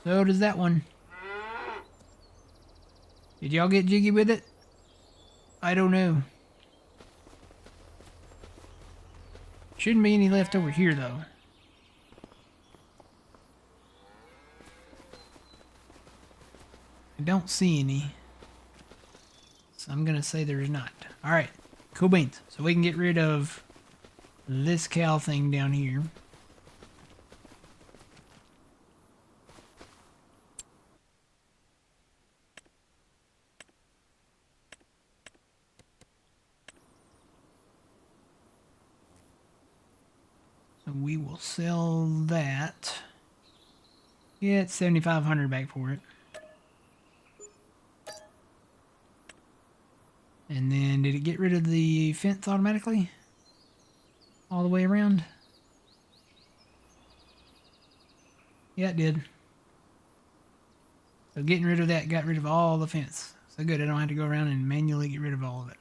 So does that one. Did y'all get jiggy with it? I don't know. Shouldn't be any left over here, though. I don't see any. So I'm going to say there's not. Alright. Cool beans. So we can get rid of this cow thing down here. So we will sell that. Get 7,500 back for it. And then did it get rid of the fence automatically? All the way around? Yeah, it did. So getting rid of that got rid of all the fence. So good, I don't have to go around and manually get rid of all of it.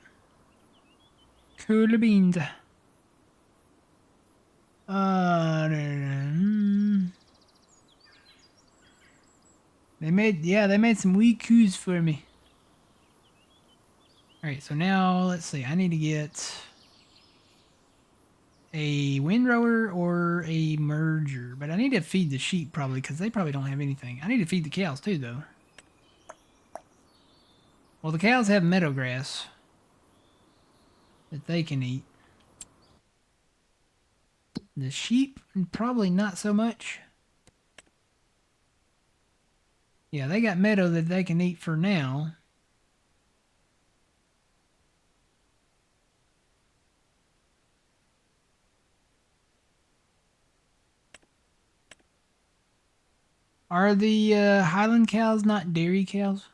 Cool beans. They made some wee coos for me. Alright, so now, let's see, I need to get a windrower or a merger. But I need to feed the sheep probably, because they probably don't have anything. I need to feed the cows too, though. Well, the cows have meadow grass that they can eat. The sheep, probably not so much. Yeah, they got meadow that they can eat for now. Are the Highland cows not dairy cows?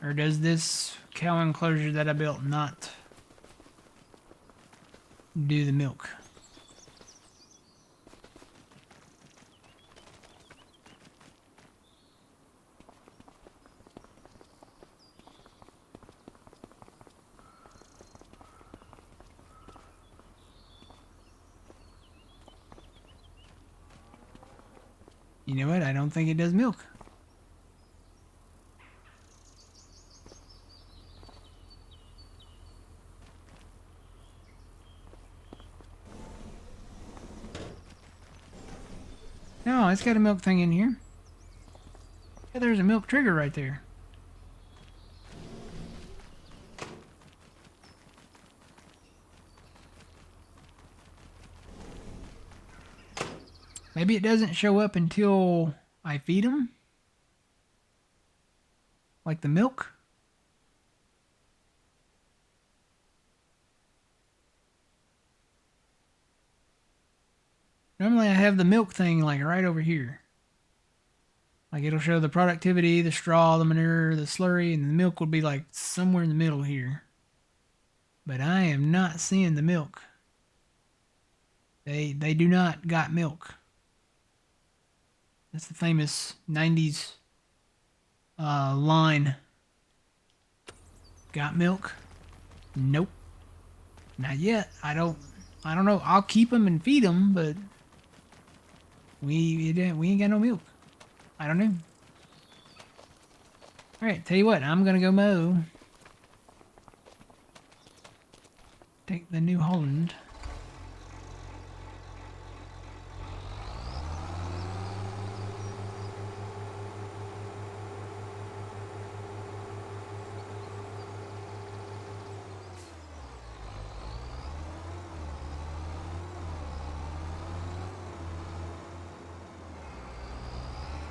Or does this cow enclosure that I built not do the milk? You know what? I don't think it does milk. No, it's got a milk thing in here. Yeah, there's a milk trigger right there. Maybe it doesn't show up until I feed them? Like the milk? Normally I have the milk thing like right over here. Like it'll show the productivity, the straw, the manure, the slurry, and the milk will be like somewhere in the middle here. But I am not seeing the milk. They do not got milk. That's the famous 90s line. Got milk? Nope. Not yet. I don't know. I'll keep them and feed them, but we ain't got no milk. I don't know. All right, tell you what, I'm gonna go mow. Take the New Holland.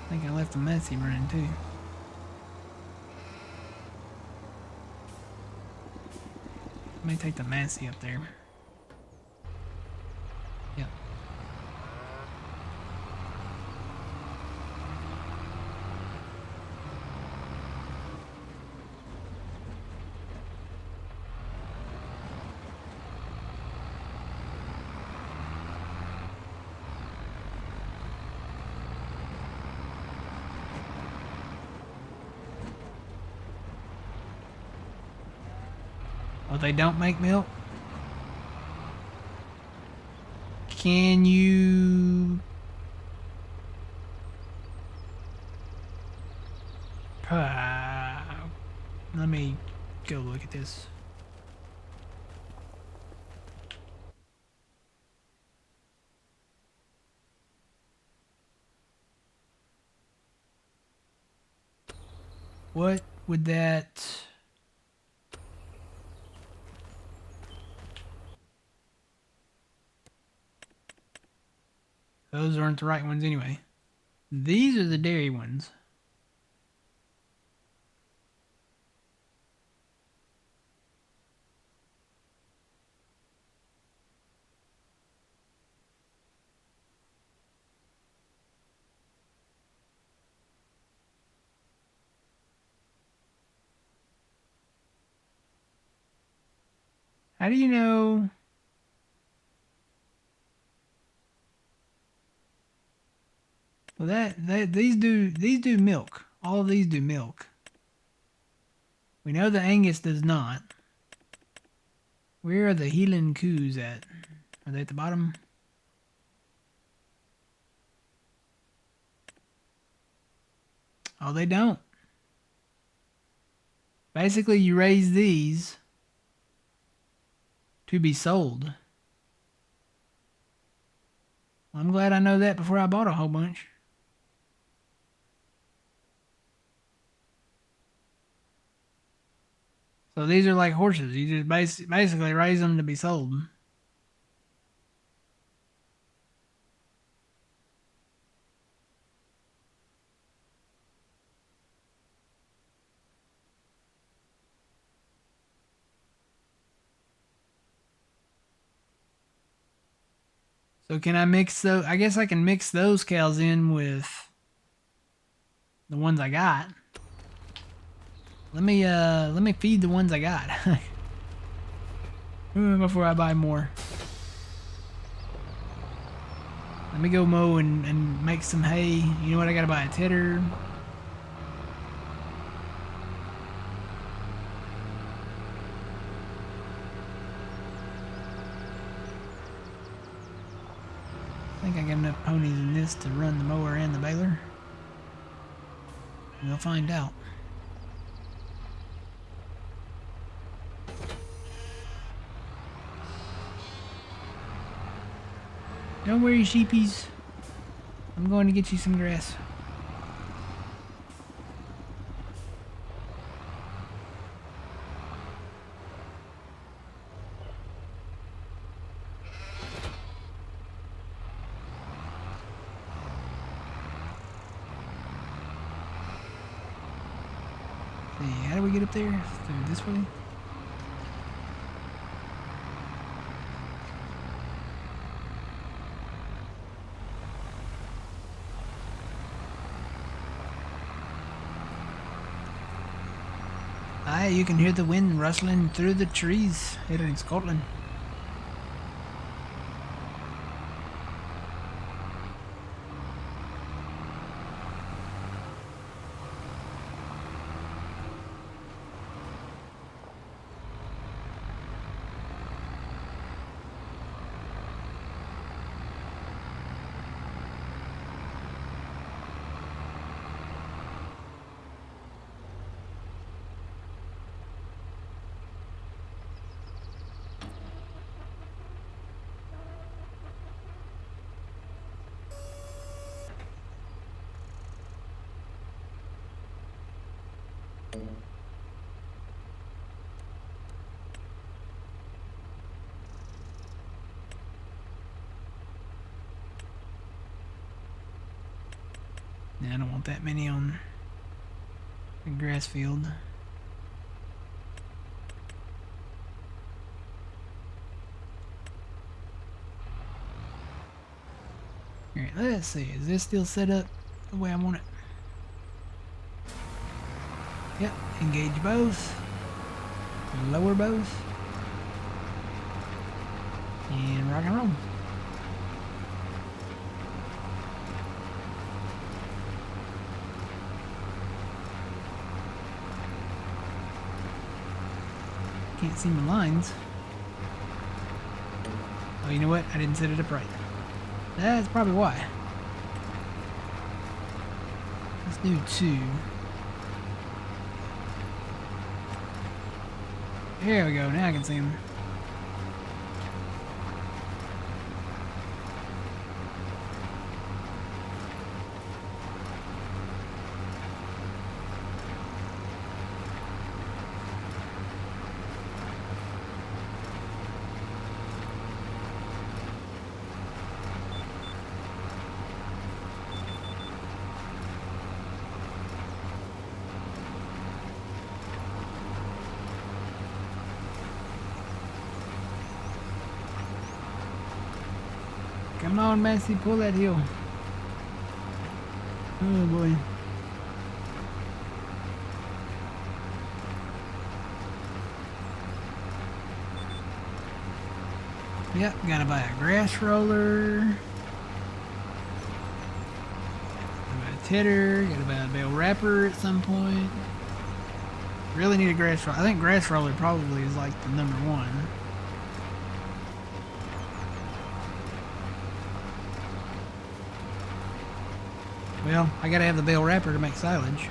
I think I left the Massey running too. Let me take the Massey up there. Yep. Oh, they don't make milk? Can you... let me go look at this. What would that... Those aren't the right ones anyway. These are the dairy ones. How do you know? Well, these do milk. All of these do milk. We know the Angus does not. Where are the Highland coos at? Are they at the bottom? Oh, they don't. Basically, you raise these to be sold. I'm glad I know that before I bought a whole bunch. So these are like horses. You just basically raise them to be sold. So can I mix those? I guess I can mix those cows in with the ones I got. Let me feed the ones I got before I buy more. Let me go mow and make some hay. You know what? I gotta buy a tedder. I think I got enough ponies in this to run the mower and the baler. We'll find out. Don't worry, sheepies. I'm going to get you some grass. we get up there? Through this way? Aye, you can hear the wind rustling through the trees here in Scotland. Now, I don't want that many on the grass field. Alright, let's see. Is this still set up the way I want it? Yep. Engage both. Lower both. And rock and roll. Can't see my lines. Oh, you know what? I didn't set it up right. That's probably why. Let's do 2. There we go. Now I can see them. Come on, Massey, pull that hill. Oh boy. Yep, gotta buy a grass roller. Gotta buy a tedder, gotta buy a bale wrapper at some point. Really need a grass roller. I think grass roller probably is like the number 1. Well, I gotta have the bale wrapper to make silage.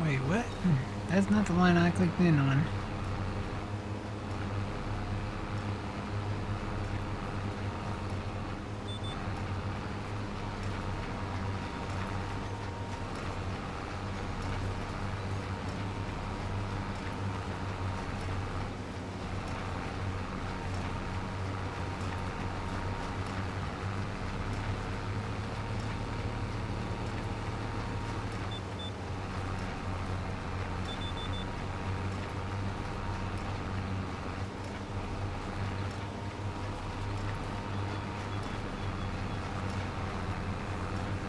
Wait, what? That's not the line I clicked in on.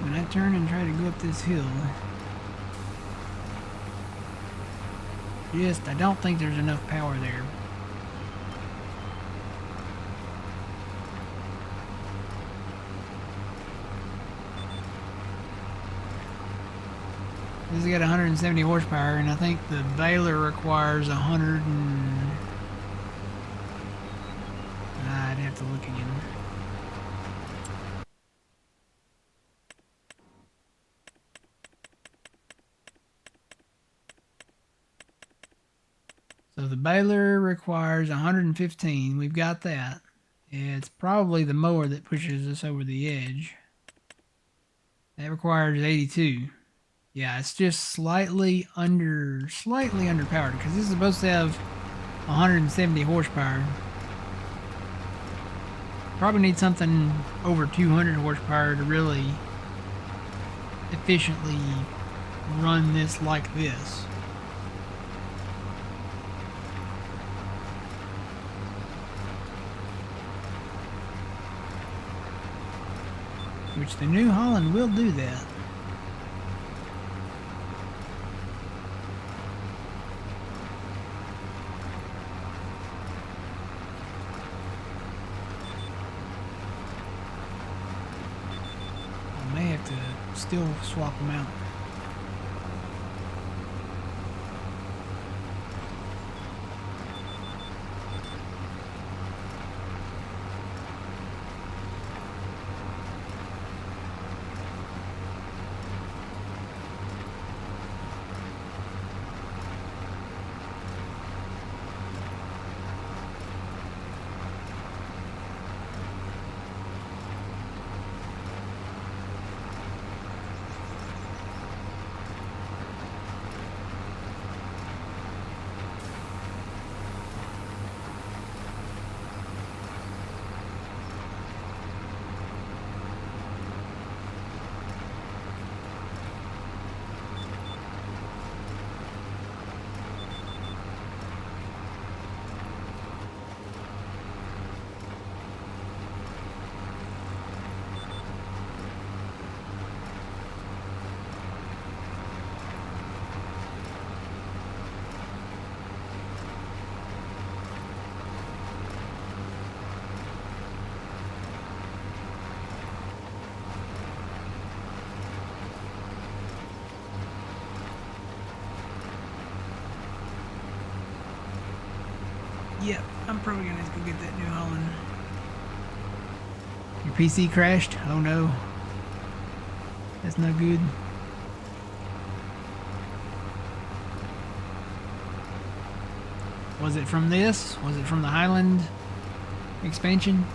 when I turn and try to go up this hill, I don't think there's enough power there. This has got 170 horsepower, and I think the baler requires 100 and... I'd have to look again. So the baler requires 115. We've got that. It's probably the mower that pushes us over the edge. That requires 82. Yeah, it's just slightly underpowered because this is supposed to have 170 horsepower. Probably need something over 200 horsepower to really efficiently run this like this. Which the New Holland will do that. I may have to still swap them out. Yep, I'm probably gonna have to go get that New Holland. Your PC crashed? Oh no. That's not good. Was it from this? Was it from the Highland expansion?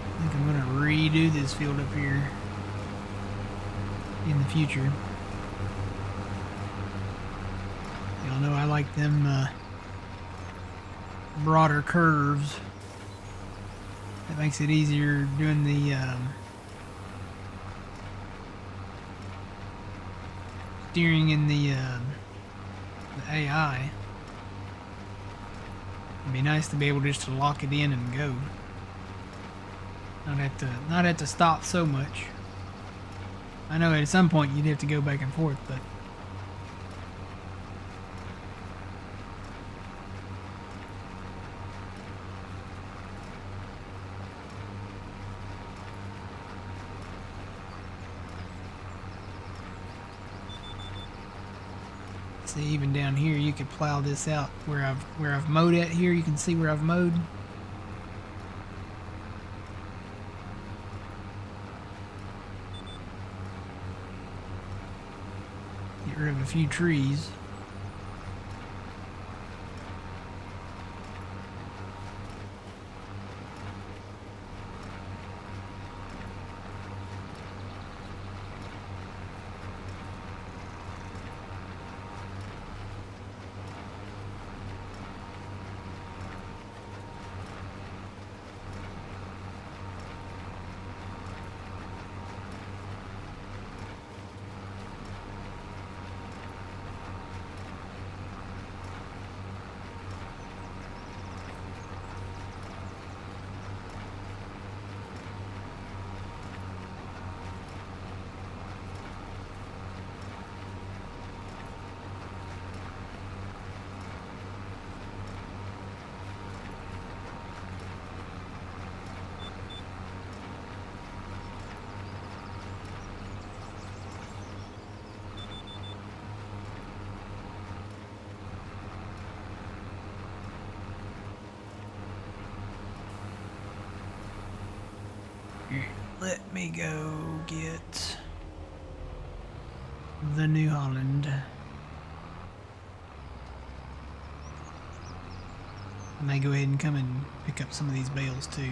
I think I'm gonna redo this field up here in the future. Y'all know I like them broader curves. That makes it easier doing the steering in the AI. It'd be nice to be able just to lock it in and go. Not have to stop so much. I know at some point you'd have to go back and forth, but see, even down here you could plow this out where I've mowed at here. You can see where I've mowed. It get rid of a few trees. Let me go get the New Holland. I may go ahead and come and pick up some of these bales too.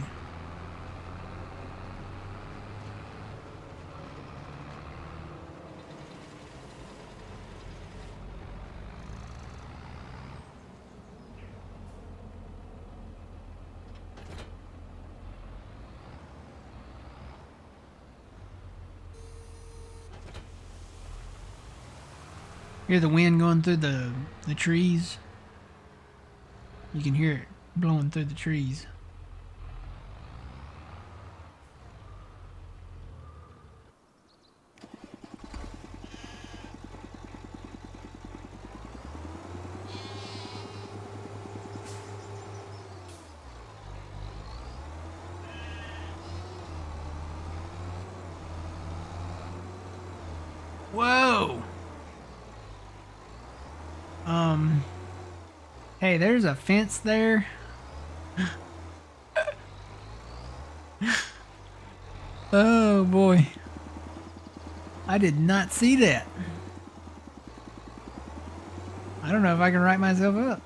Hear the wind going through the trees? You can hear it blowing through the trees. Whoa! Hey, there's a fence there. Oh boy. I did not see that. I don't know if I can write myself up.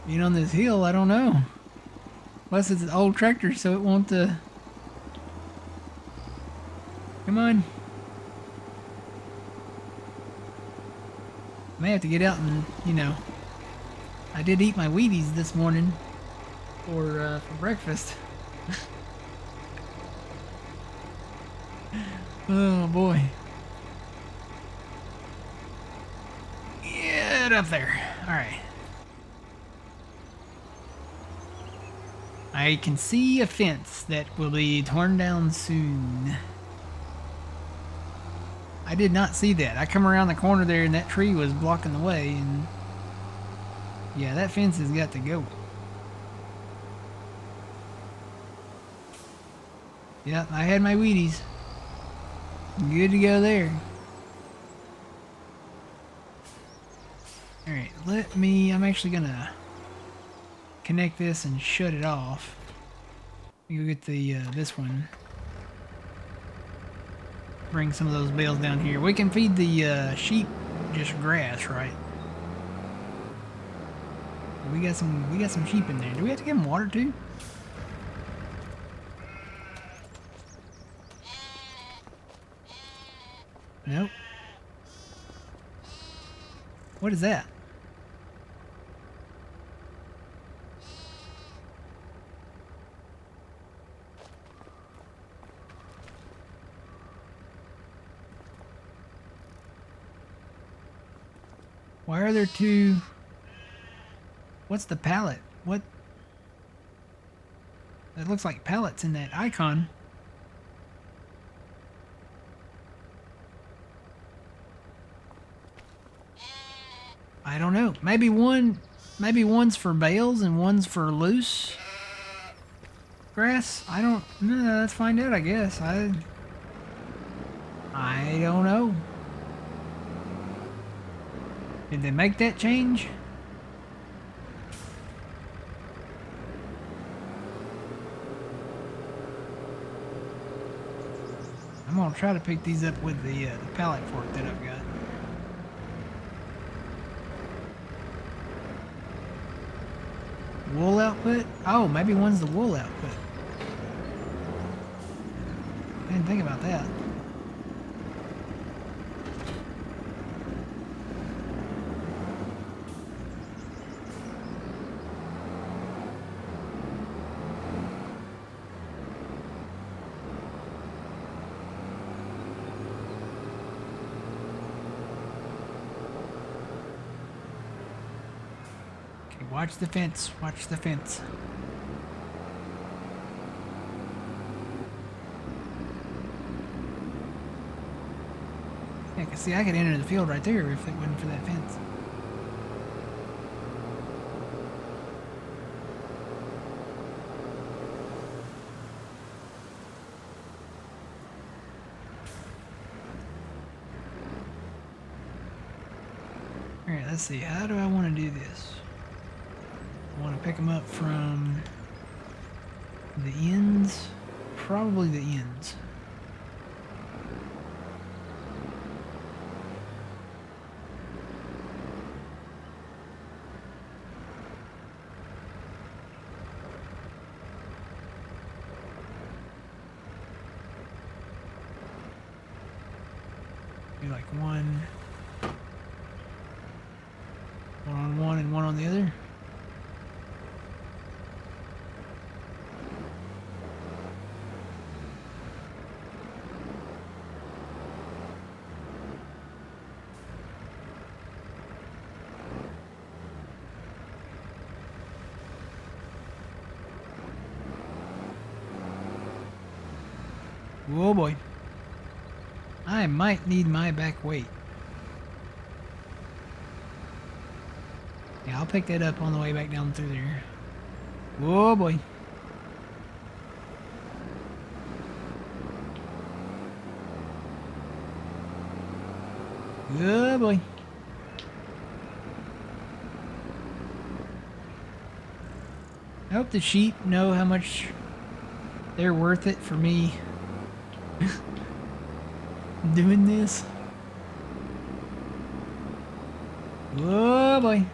Being on this hill, I don't know. Plus it's an old tractor, so it won't come on. May have to get out and, you know. I did eat my Wheaties this morning for breakfast. Oh boy. Get up there. Alright. I can see a fence that will be torn down soon. I did not see that. I come around the corner there and that tree was blocking the way, and yeah, that fence has got to go. Yeah, I had my Wheaties. Good to go there. Alright, I'm actually gonna connect this and shut it off. Let me go get the this one. Bring some of those bales down here. We can feed the sheep just grass, right? We got some sheep in there. Do we have to give them water too? Nope. What is that? Why are there two? What's the pallet? What? It looks like pallets in that icon. I don't know. Maybe one's for bales and one's for loose grass. I don't know. Let's find out, I guess. I don't know. Did they make that change? gonna try to pick these up with the pallet fork that I've got. Wool output? Oh, maybe one's the wool output. I didn't think about that. Okay, watch the fence. Watch the fence. Yeah, cause see, I could enter the field right there if it wasn't for that fence. Alright, let's see. How do I want to do this? I want to pick them up from the ends. Probably the ends. Do like one on one and one on the other. Oh boy. I might need my back weight. Yeah, I'll pick that up on the way back down through there. Oh boy. Oh boy. I hope the sheep know how much they're worth it for me doing this. Oh boy.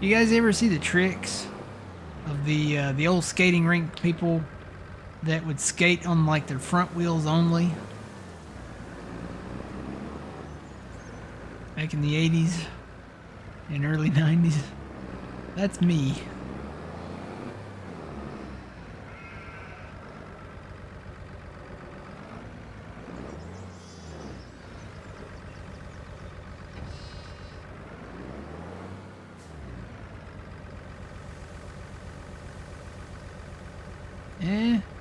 You guys ever see the tricks of the old skating rink people that would skate on like their front wheels only? Back in the 80s and early 90s. That's me.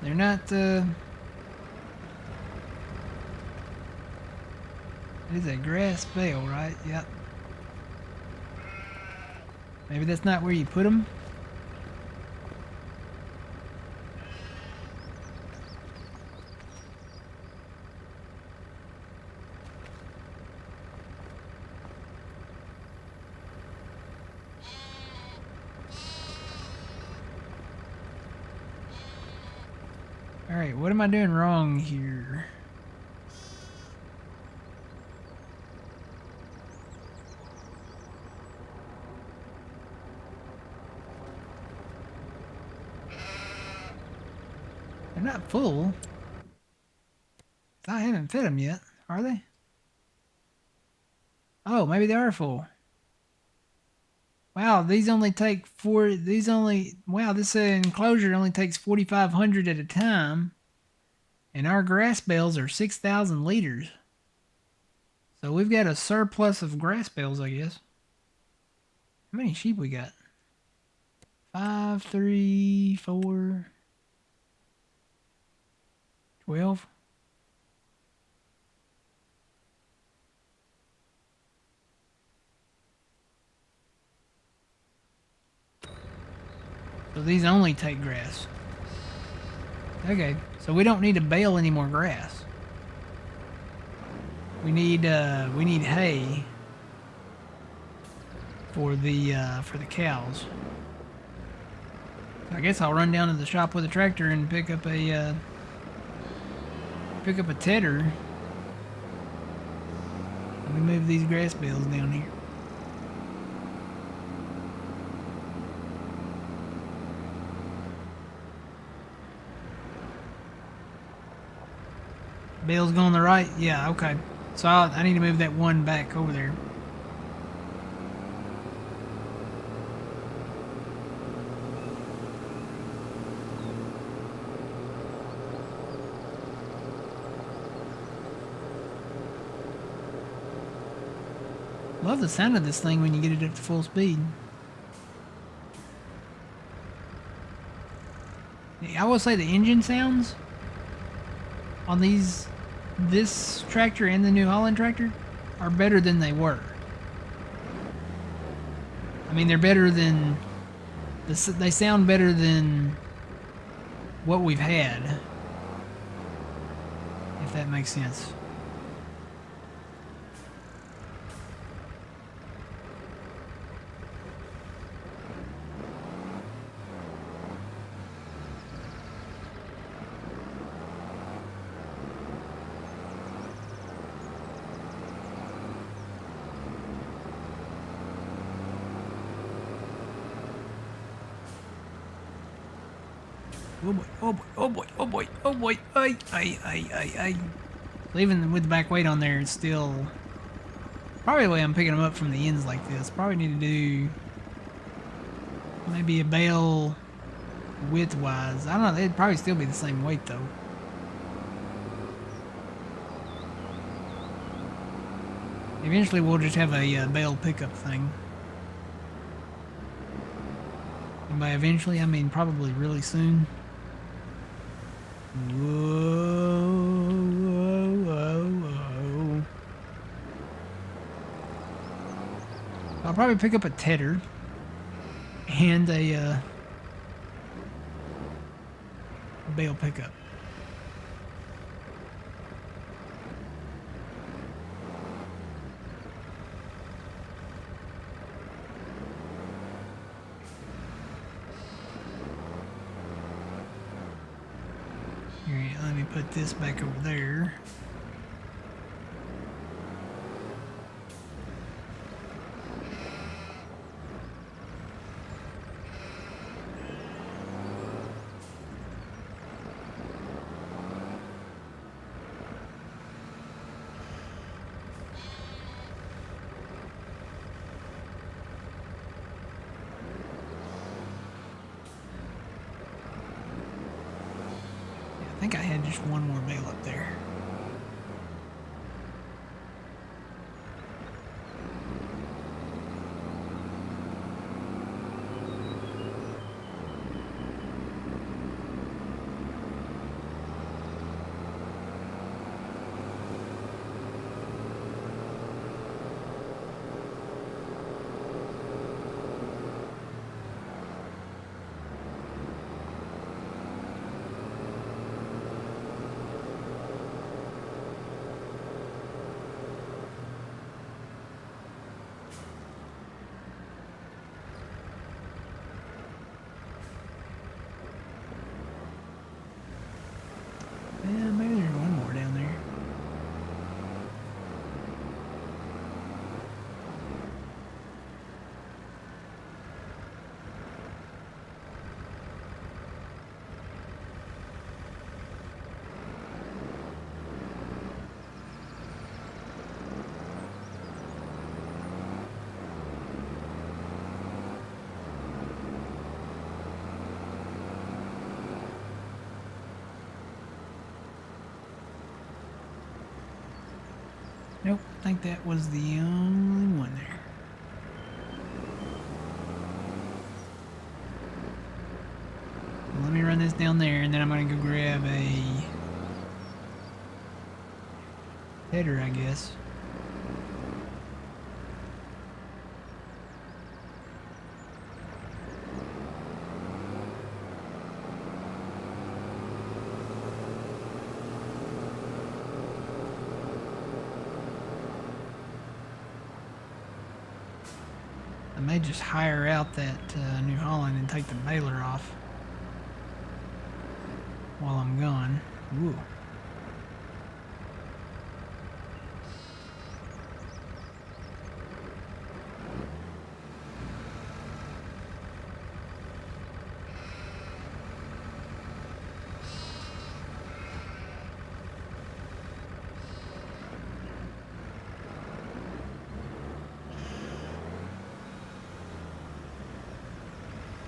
They're not, it is a grass bale, right? Yep. Maybe that's not where you put them. Alright, what am I doing wrong here? They're not full. I haven't fed them yet, are they? Oh, maybe they are full. Wow, these only take wow, this enclosure only takes 4,500 at a time. And our grass bales are 6,000 liters. So we've got a surplus of grass bales, I guess. How many sheep we got? 5, 3, 4, 12. So these only take grass. Okay, so we don't need to bale any more grass. We need hay for the cows. I guess I'll run down to the shop with a tractor and pick up a tedder. Let me move these grass bales down here. Bales going the right? Yeah, okay. So I need to move that one back over there. Love the sound of this thing when you get it up to full speed. I will say the engine sounds on this tractor and the New Holland tractor are better than they were. I mean, they're better than they sound better than what we've had, if that makes sense. Oh boy, oh boy, oh boy, oh boy, oh boy, ay. Leaving with the back weight on there is still probably the way I'm picking them up from the ends like this. Probably need to do maybe a bale width-wise. I don't know, they'd probably still be the same weight though. Eventually we'll just have a bale pickup thing. And by eventually, I mean probably really soon. Whoa. I'll probably pick up a tedder and a bale pickup. Alright, let me put this back over there. I think I had just one more bale up there. Yeah, maybe there's one more down there. Nope, I think that was the only one there. Well, let me run this down there, and then I'm going to go grab a header, I guess. I may just hire out that New Holland and take the baler off. while I'm gone. Ooh.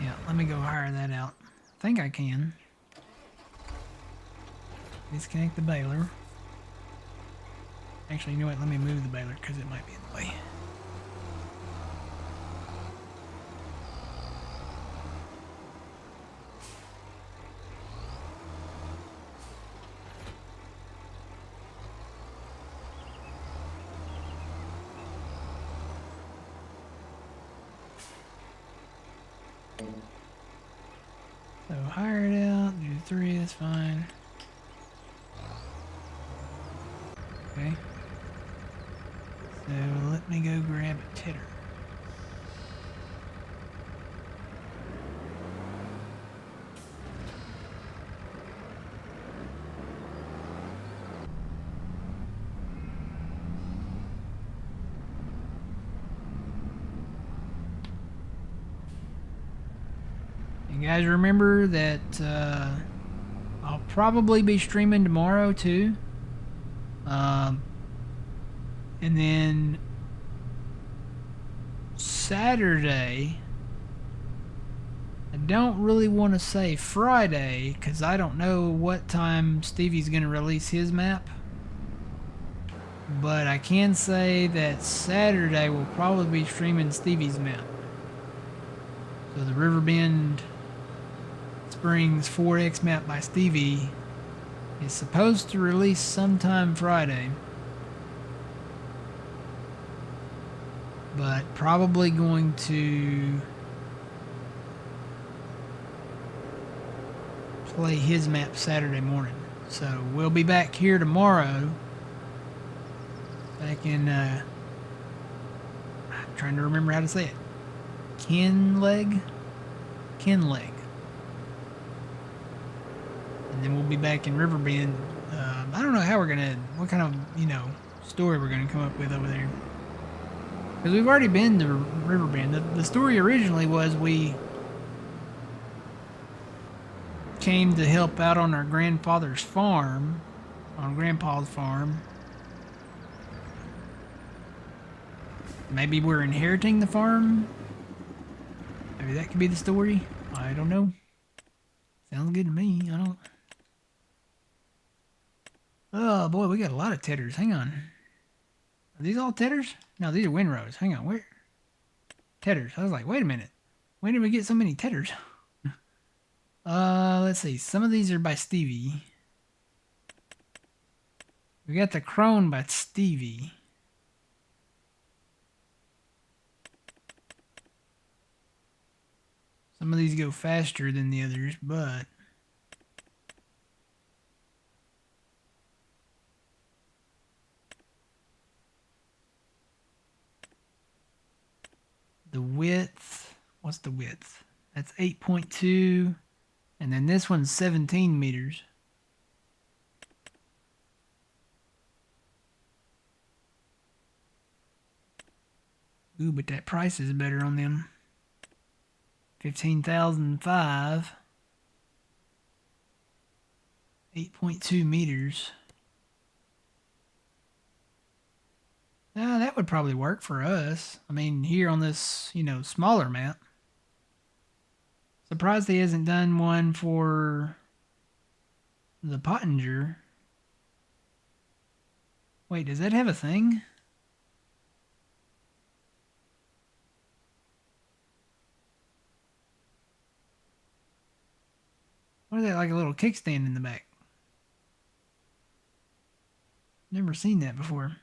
Yeah, let me go hire that out. I think I can. Disconnect the baler. Actually, you know what? Let me move the baler because it might be in the way. So hire it out, do 3, that's fine. Okay. So let me go grab a titter. You guys remember that I'll probably be streaming tomorrow too. And then Saturday, I don't really want to say Friday because I don't know what time Stevie's going to release his map. But I can say that Saturday we'll probably be streaming Stevie's map. So the Riverbend Springs 4X map by Stevie is supposed to release sometime Friday. But probably going to play his map Saturday morning. So we'll be back here tomorrow. Back in, I'm trying to remember how to say it. Kinlaig? Kinlaig. And then we'll be back in Riverbend. I don't know how we're gonna, what kind of, story we're gonna come up with over there. Because we've already been to Riverbend. The story originally was we came to help out on our grandfather's farm, on Grandpa's farm. Maybe we're inheriting the farm. Maybe that could be the story. I don't know. Sounds good to me. I don't. Oh boy, we got a lot of tedders. Hang on. Are these all tedders? No, these are windrows. Hang on. Where? Tedders. I was like, wait a minute. When did we get so many tedders? Let's see. Some of these are by Stevie. We got the Crone by Stevie. Some of these go faster than the others, but the width, what's the width? That's 8.2, and then this one's 17 meters. Ooh, but that price is better on them. 15,005. 8.2 meters. That would probably work for us. I mean, here on this, smaller map. Surprised he hasn't done one for the Pottinger. Wait, does that have a thing? What is that, like a little kickstand in the back? Never seen that before.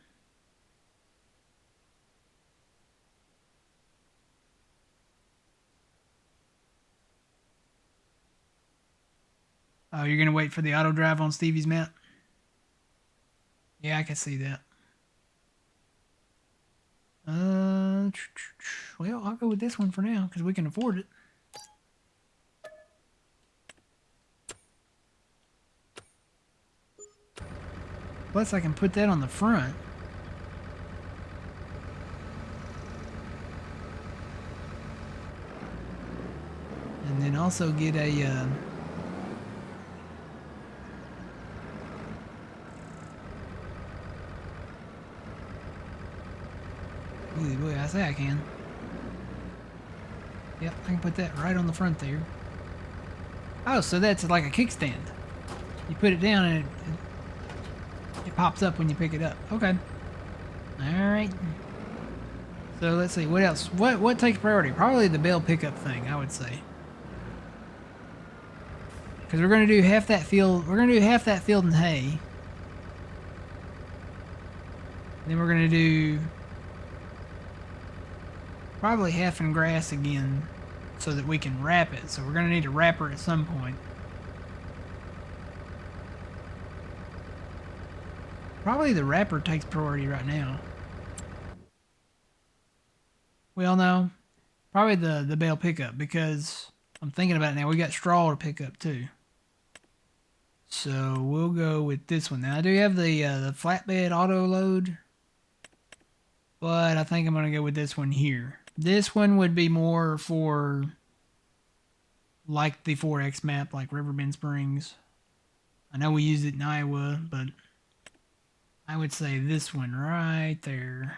Oh, you're going to wait for the auto drive on Stevie's map? Yeah, I can see that. Well, I'll go with this one for now because we can afford it. Plus I can put that on the front. And then also get a... Ooh, boy, I say I can. Yep, I can put that right on the front there. Oh, so that's like a kickstand. You put it down and it pops up when you pick it up. Okay. Alright. So let's see, what else? What takes priority? Probably the bale pickup thing, I would say. Because we're gonna do half that field. We're gonna do half that field in hay. Then we're gonna do probably half in grass again, so that we can wrap it. So we're gonna need a wrapper at some point. Probably the wrapper takes priority right now. Well, no, probably the bale pickup, because I'm thinking about it now. We got straw to pick up too. So we'll go with this one. Now I do have the flatbed auto load, but I think I'm gonna go with this one here. This one would be more for like the 4X map, like Riverbend Springs. I know we use it in Iowa, but I would say this one right there.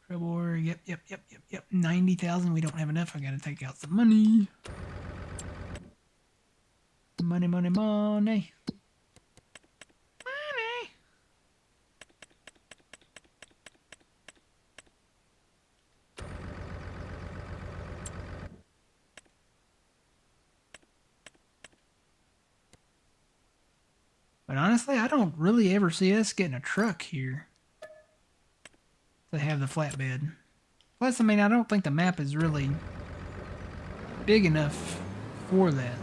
Trevor, yep. 90,000. We don't have enough. I gotta take out some money. Money. But honestly, I don't really ever see us getting a truck here to have the flatbed. Plus, I mean, I don't think the map is really big enough for that.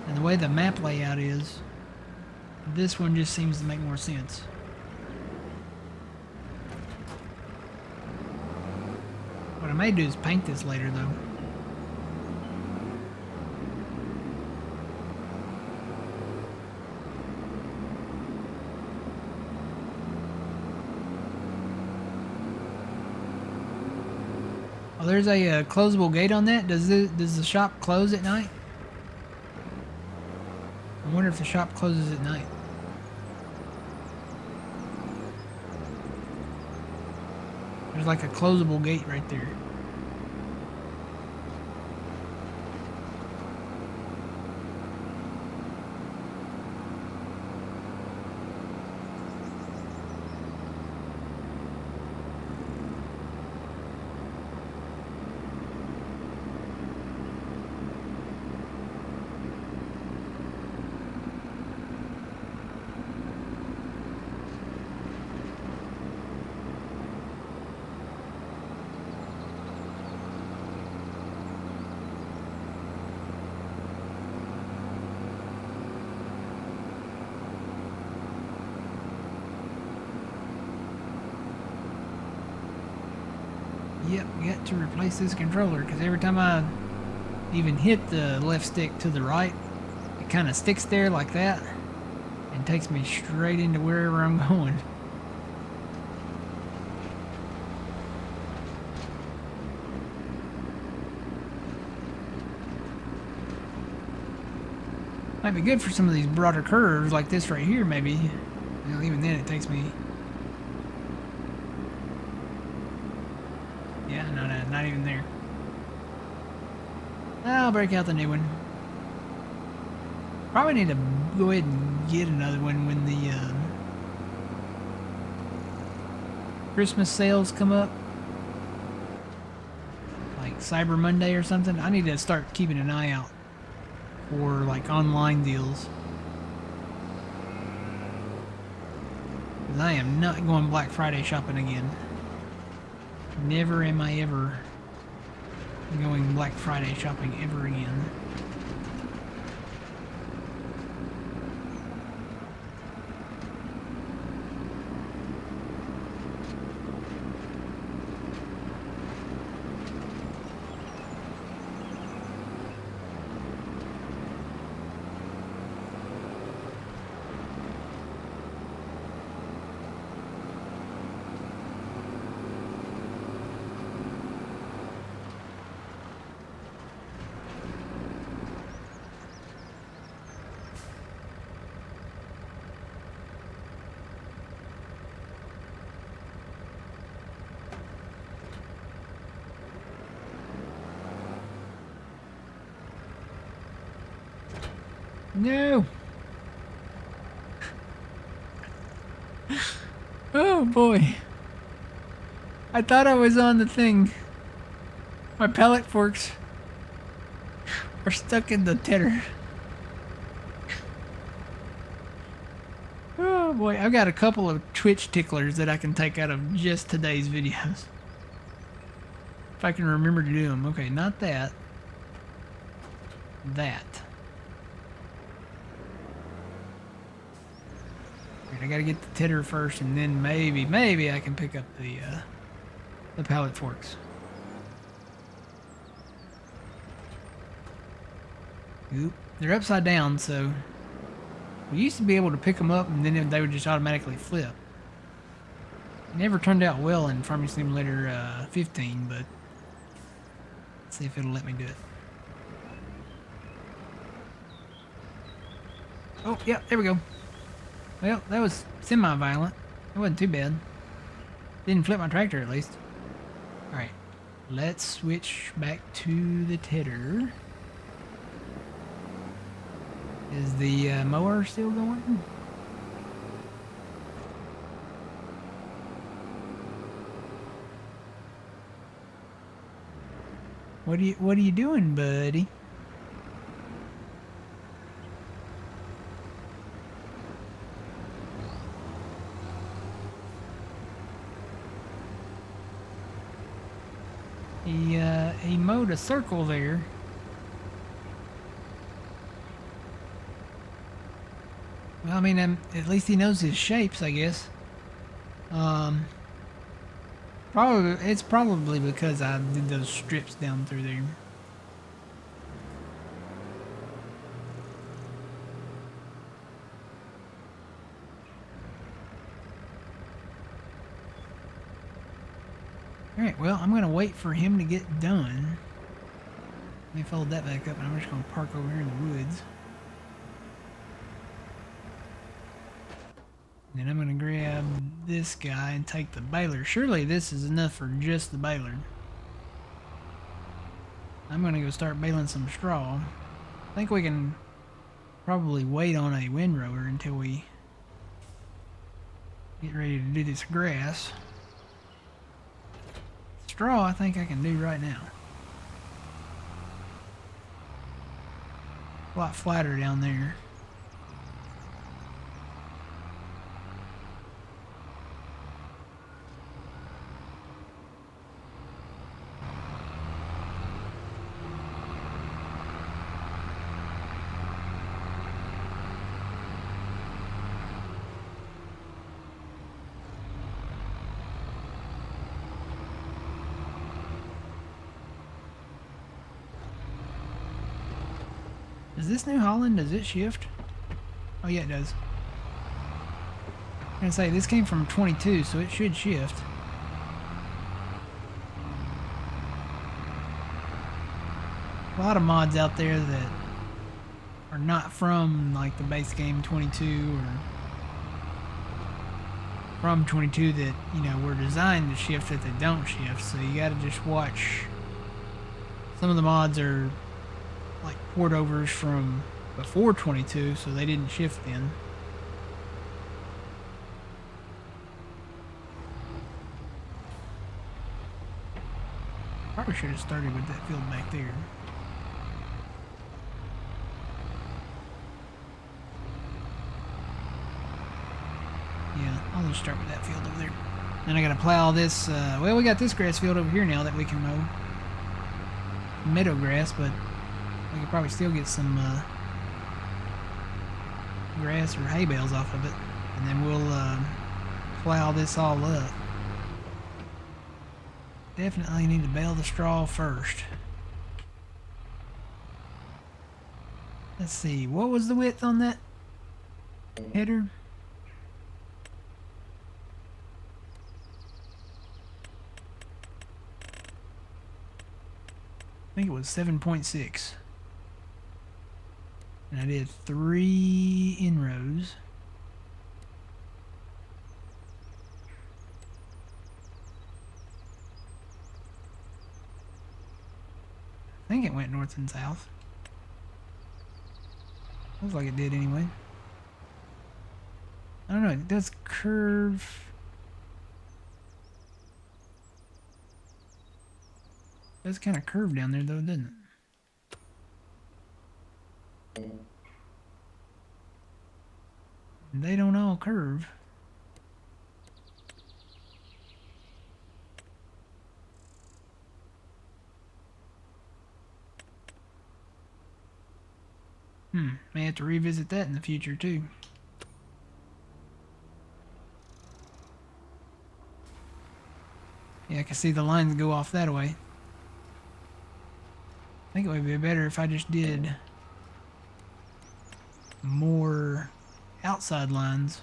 And the way the map layout is, this one just seems to make more sense. What I may do is paint this later, though. Oh, there's a closable gate on that. Does the shop close at night? I wonder if the shop closes at night. There's like a closable gate right there. Yep, got to replace this controller because every time I even hit the left stick to the right, it kind of sticks there like that and takes me straight into wherever I'm going. Might be good for some of these broader curves like this right here, maybe. You know, even then it takes me... Yeah, no, not even there. I'll break out the new one. Probably need to go ahead and get another one when the Christmas sales come up. Like Cyber Monday or something. I need to start keeping an eye out for like online deals. 'Cause I am not going Black Friday shopping again. Never am I ever going Black Friday shopping ever again. No. Oh boy. I thought I was on the thing. My pallet forks are stuck in the tedder. Oh boy, I've got a couple of Twitch ticklers that I can take out of just today's videos. If I can remember to do them. Okay, not that. That. Right, I gotta get the tedder first, and then maybe I can pick up the pallet forks. Oop, they're upside down, so we used to be able to pick them up, and then they would just automatically flip. It never turned out well in Farming Simulator 15, but let's see if it'll let me do it. Oh, yeah, there we go. Well, that was semi-violent. It wasn't too bad. Didn't flip my tractor, at least. Alright, let's switch back to the tedder. Is the mower still going? What are you doing, buddy? He mowed a circle there. Well, I mean, at least he knows his shapes, I guess. It's probably because I did those strips down through there. Alright, well, I'm going to wait for him to get done. Let me fold that back up, and I'm just going to park over here in the woods. And then I'm going to grab this guy and take the baler. Surely this is enough for just the baler. I'm going to go start baling some straw. I think we can probably wait on a windrower until we get ready to do this grass. Straw I think I can do right now. A lot flatter down there. Does this New Holland, does it shift? Oh yeah, it does. I'm gonna say, this came from 22, so it should shift. A lot of mods out there that are not from, like, the base game 22, or from 22 that, you know, were designed to shift that they don't shift, so you gotta just watch. Some of the mods are like port overs from before 22, so they didn't shift then. Probably should have started with that field back there. Yeah, I'll just start with that field over there. Then I gotta plow this, well, we got this grass field over here now that we can mow. Meadow grass, but we could probably still get some grass or hay bales off of it. And then we'll plow this all up. Definitely need to bale the straw first. Let's see, what was the width on that header? I think it was 7.6. And I did 3 inrows. I think it went north and south. Looks like it did anyway. I don't know. It does curve. It does kind of curve down there though, doesn't it? They don't all curve. May have to revisit that in the future too. Yeah, I can see the lines go off that way. I think it would be better if I just did more outside lines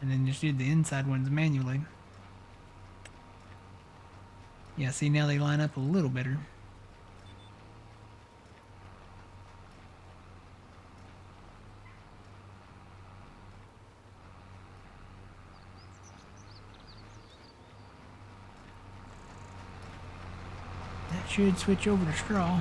and then just did the inside ones manually. Yeah, see now they line up a little better. That should switch over to straw.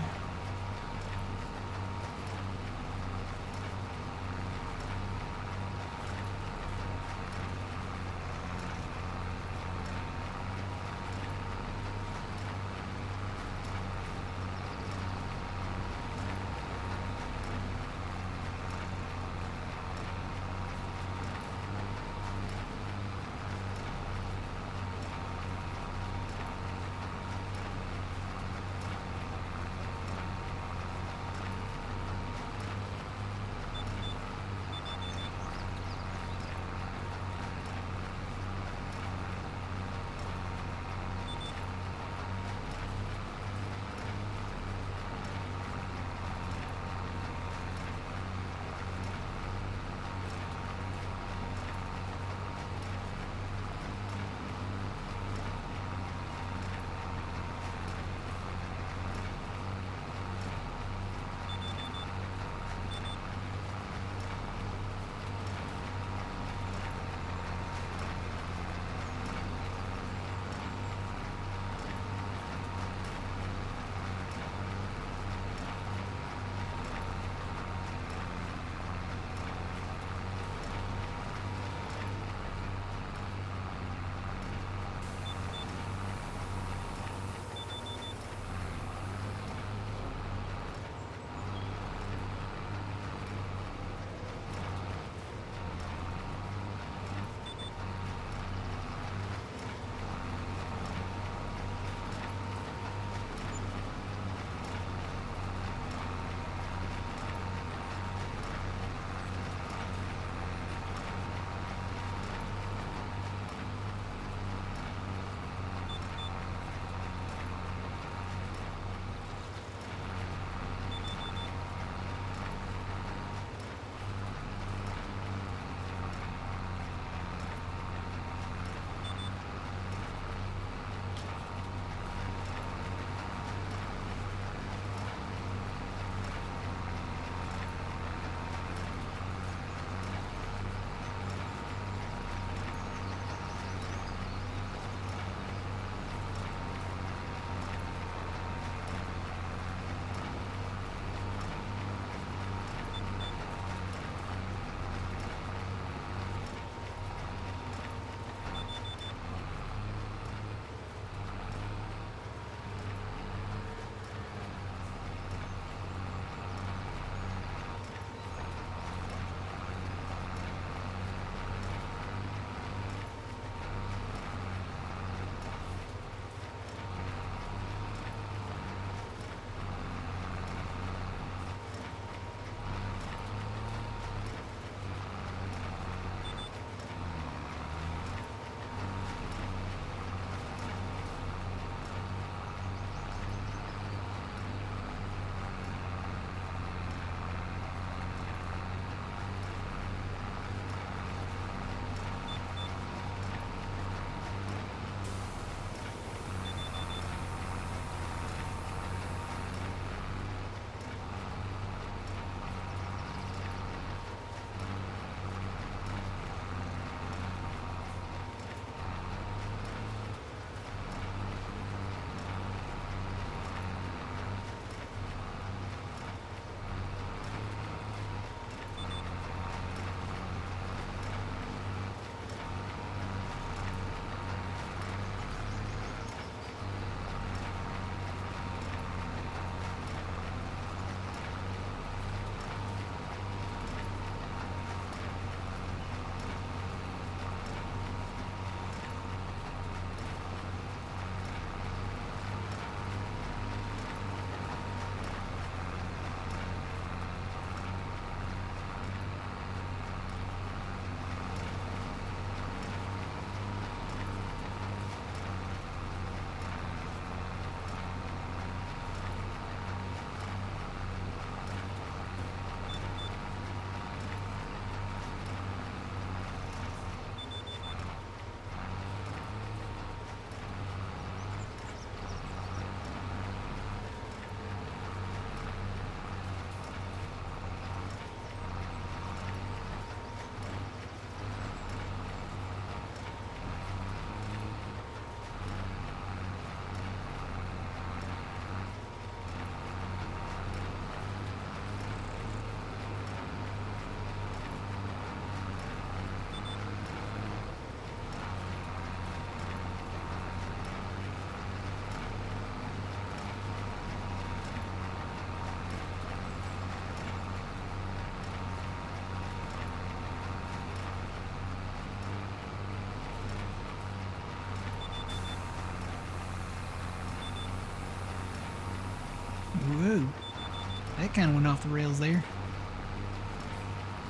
That kind of went off the rails there.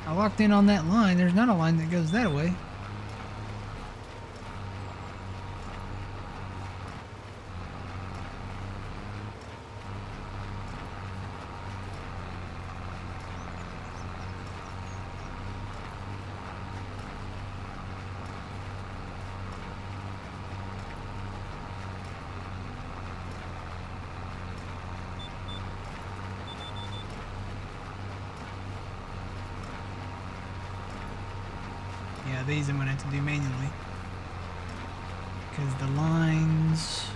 I locked in on that line. There's not a line that goes that way. Yeah, these I'm going to have to do manually. Because the lines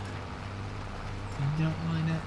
don't line up.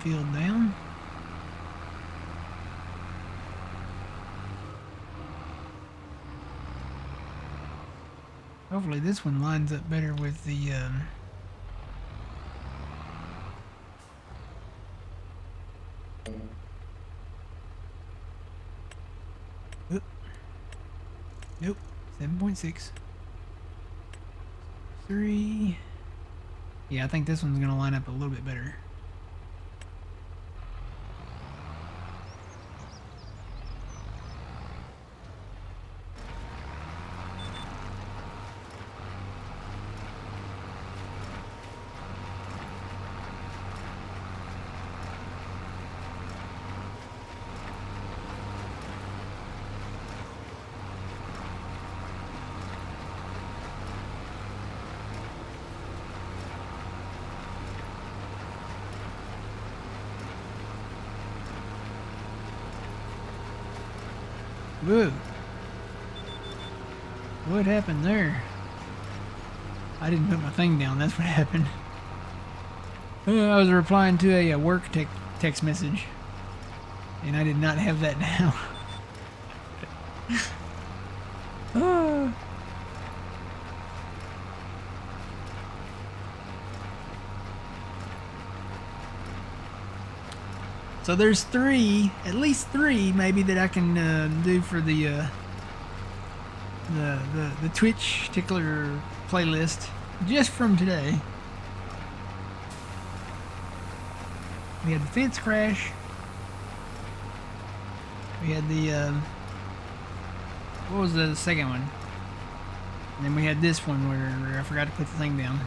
field down. Hopefully this one lines up better with the oop. Nope. 7.6. 3. Yeah, I think this one's gonna line up a little bit better. Whoa. What happened there? I didn't put my thing down, that's what happened. I was replying to a work text message, and I did not have that down. Ah. So there's 3, at least 3 maybe, that I can do for the Twitch tickler playlist just from today. We had the fence crash. We had the what was the second one? And then we had this one where I forgot to put the thing down.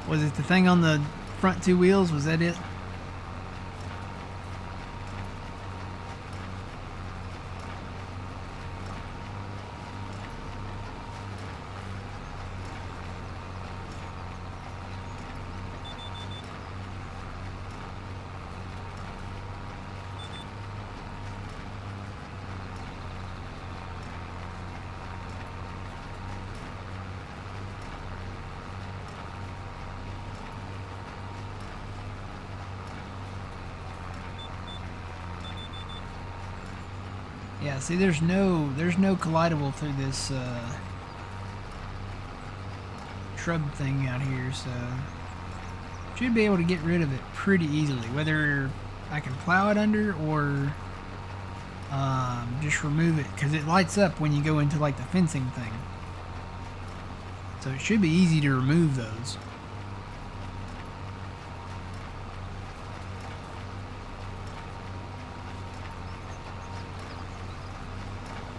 Was it the thing on the front 2 wheels? Was that it? Yeah, see, there's no collidable through this shrub thing out here, so should be able to get rid of it pretty easily, whether I can plow it under or just remove it, because it lights up when you go into like the fencing thing, so it should be easy to remove those.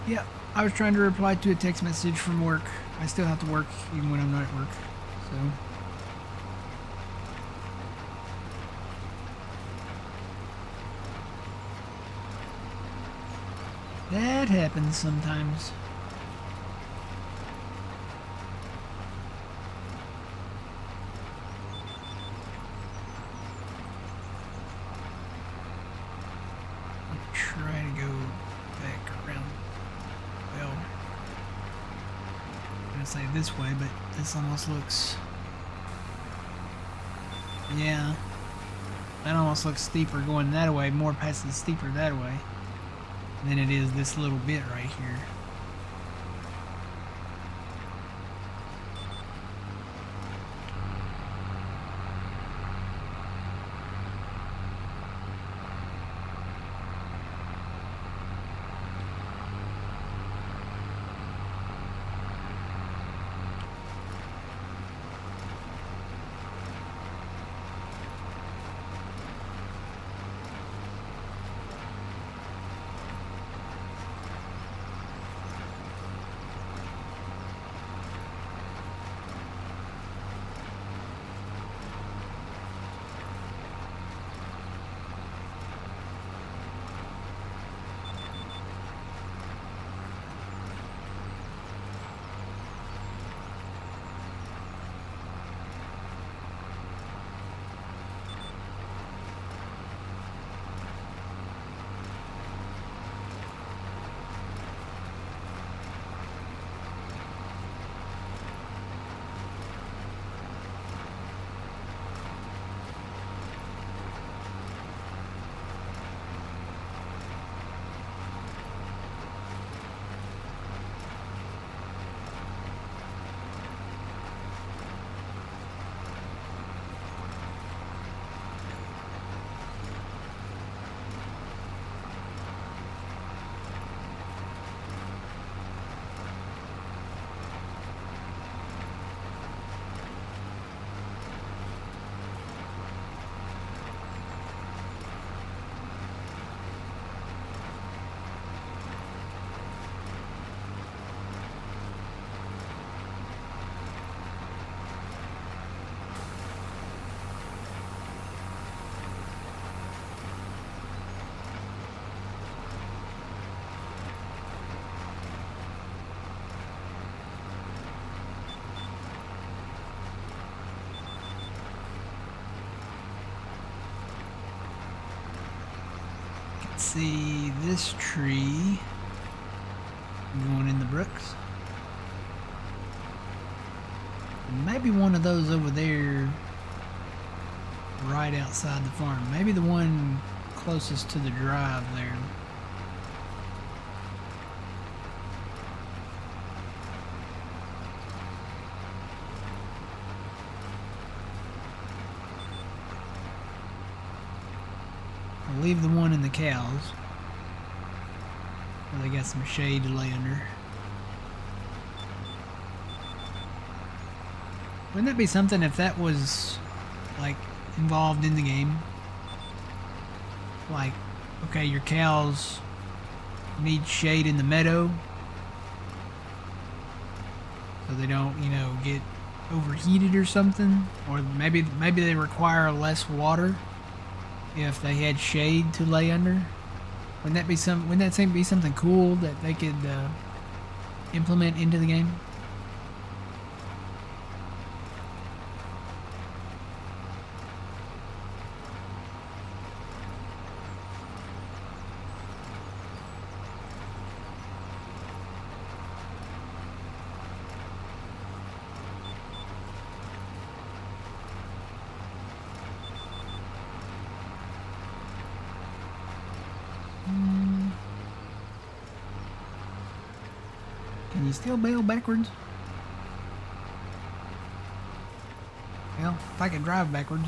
Yeah, I was trying to reply to a text message from work. I still have to work even when I'm not at work, so. That happens sometimes. I'll try to go back around. Well, I'm gonna say this way, but this almost looks, yeah, that almost looks steeper going that way, more past the steeper that way than it is this little bit right here. see this tree going in the brooks. Maybe one of those over there right outside the farm. Maybe the one closest to the drive there. I'll leave the one in the cows. Well, they got some shade to lay under. Wouldn't that be something if that was, like, involved in the game? Like, okay, your cows need shade in the meadow so they don't, you know, get overheated or something. Or maybe they require less water if they had shade to lay under. Wouldn't that be something cool that they could implement into the game? Can you still bail backwards? Well, if I could drive backwards.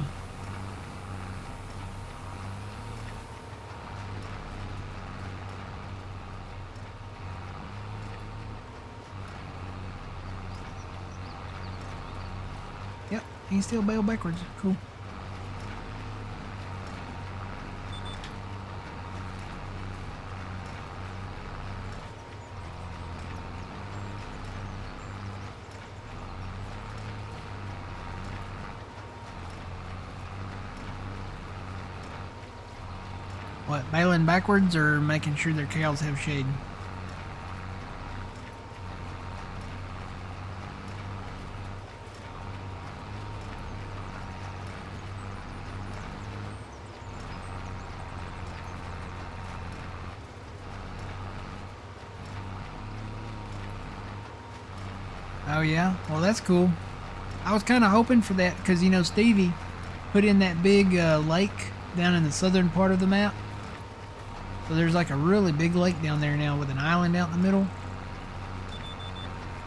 Yep, you can still bail backwards. Cool. What, bailing backwards or making sure their cows have shade? Oh yeah? Well, that's cool. I was kind of hoping for that because, you know, Stevie put in that big lake down in the southern part of the map. So there's like a really big lake down there now with an island out in the middle.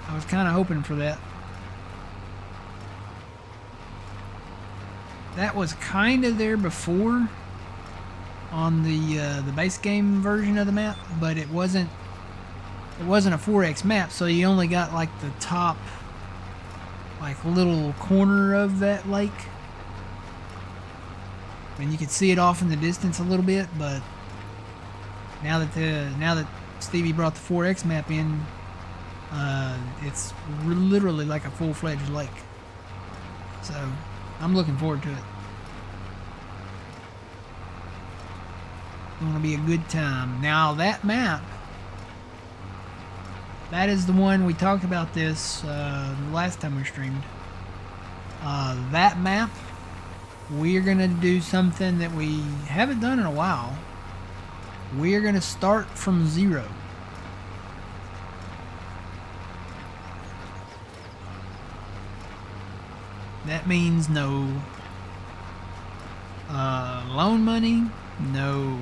I was kind of hoping for that. That was kind of there before on the base game version of the map, but it wasn't a 4X map, so you only got like the top like little corner of that lake. And you could see it off in the distance a little bit, but now that Stevie brought the 4X map in, it's literally like a full-fledged lake. So I'm looking forward to it. It's going to be a good time. Now that map, that is the one we talked about this the last time we streamed. That map, we're going to do something that we haven't done in a while. We're going to start from zero. That means no loan money, no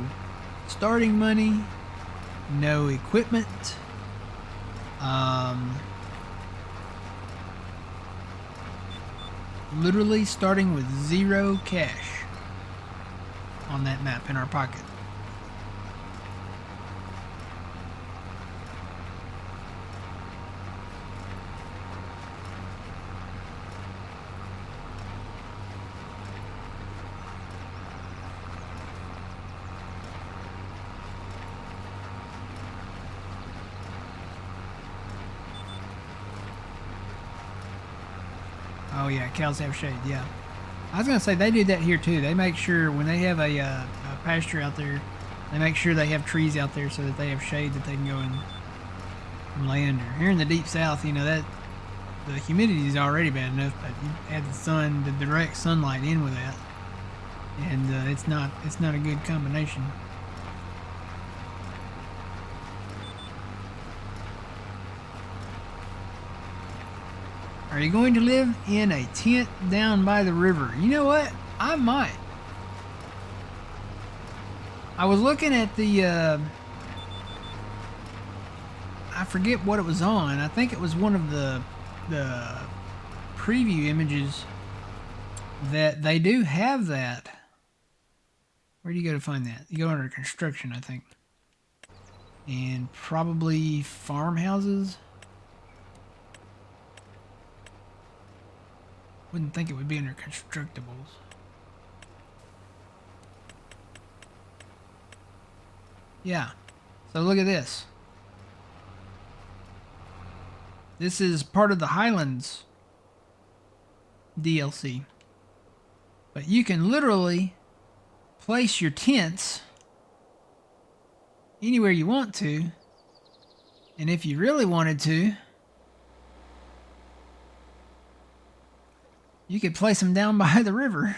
starting money, no equipment. Literally starting with zero cash on that map in our pocket. Oh yeah, cows have shade, yeah. I was going to say, they do that here too. They make sure when they have a pasture out there, they make sure they have trees out there so that they have shade that they can go and lay under. Here in the deep south, you know, that the humidity is already bad enough, but you add the direct sunlight in with that, and it's not a good combination. Are you going to live in a tent down by the river? You know what? I might. I was looking at the, I forget what it was on. I think it was one of the preview images that they do have that. Where do you go to find that? You go under construction, I think. And probably farmhouses. Wouldn't think it would be under constructibles. Yeah. So look at this. This is part of the Highlands DLC. But you can literally place your tents anywhere you want to. And if you really wanted to, you could place them down by the river.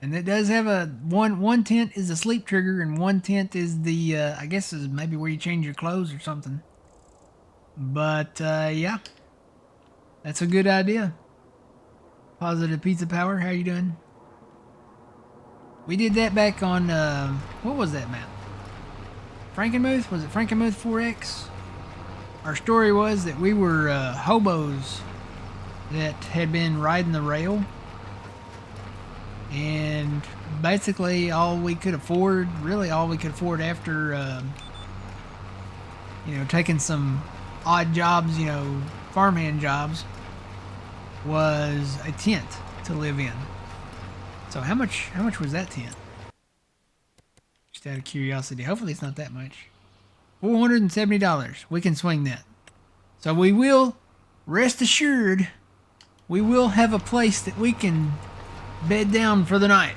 And it does have a one tent is the sleep trigger, and one tent is the I guess is maybe where you change your clothes or something. But yeah, that's a good idea. Positive Pizza Power, how you doing? We did that back on what was that map? Frankenmuth? Was it Frankenmuth 4X? Our story was that we were hobos that had been riding the rail. And basically all we could afford, really all we could afford after, you know, taking some odd jobs, you know, farmhand jobs, was a tent to live in. So how much was that tent? Just out of curiosity. Hopefully it's not that much. $470. We can swing that. So we will, rest assured, we will have a place that we can bed down for the night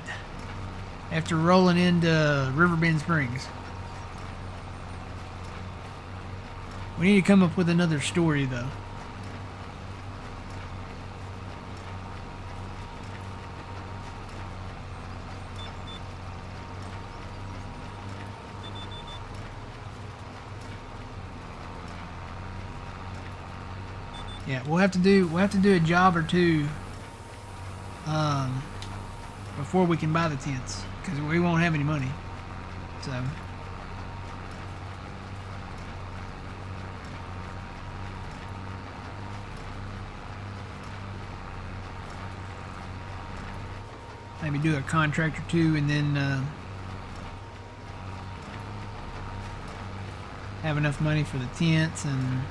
after rolling into Riverbend Springs. We need to come up with another story though. Yeah, we'll have to do a job or two before we can buy the tents, because we won't have any money. So maybe do a contract or two, and then have enough money for the tents, and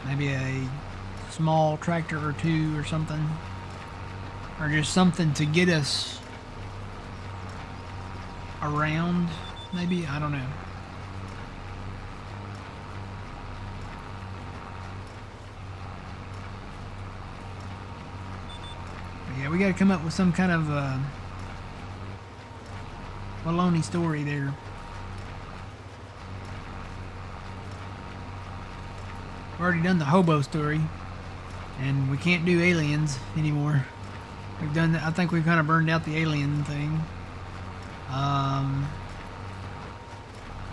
maybe a small tractor or two or something, or just something to get us around, maybe, I don't know. But yeah, we got to come up with some kind of baloney story there. We've already done the hobo story, and we can't do aliens anymore. We've done that. I think we've kind of burned out the alien thing. I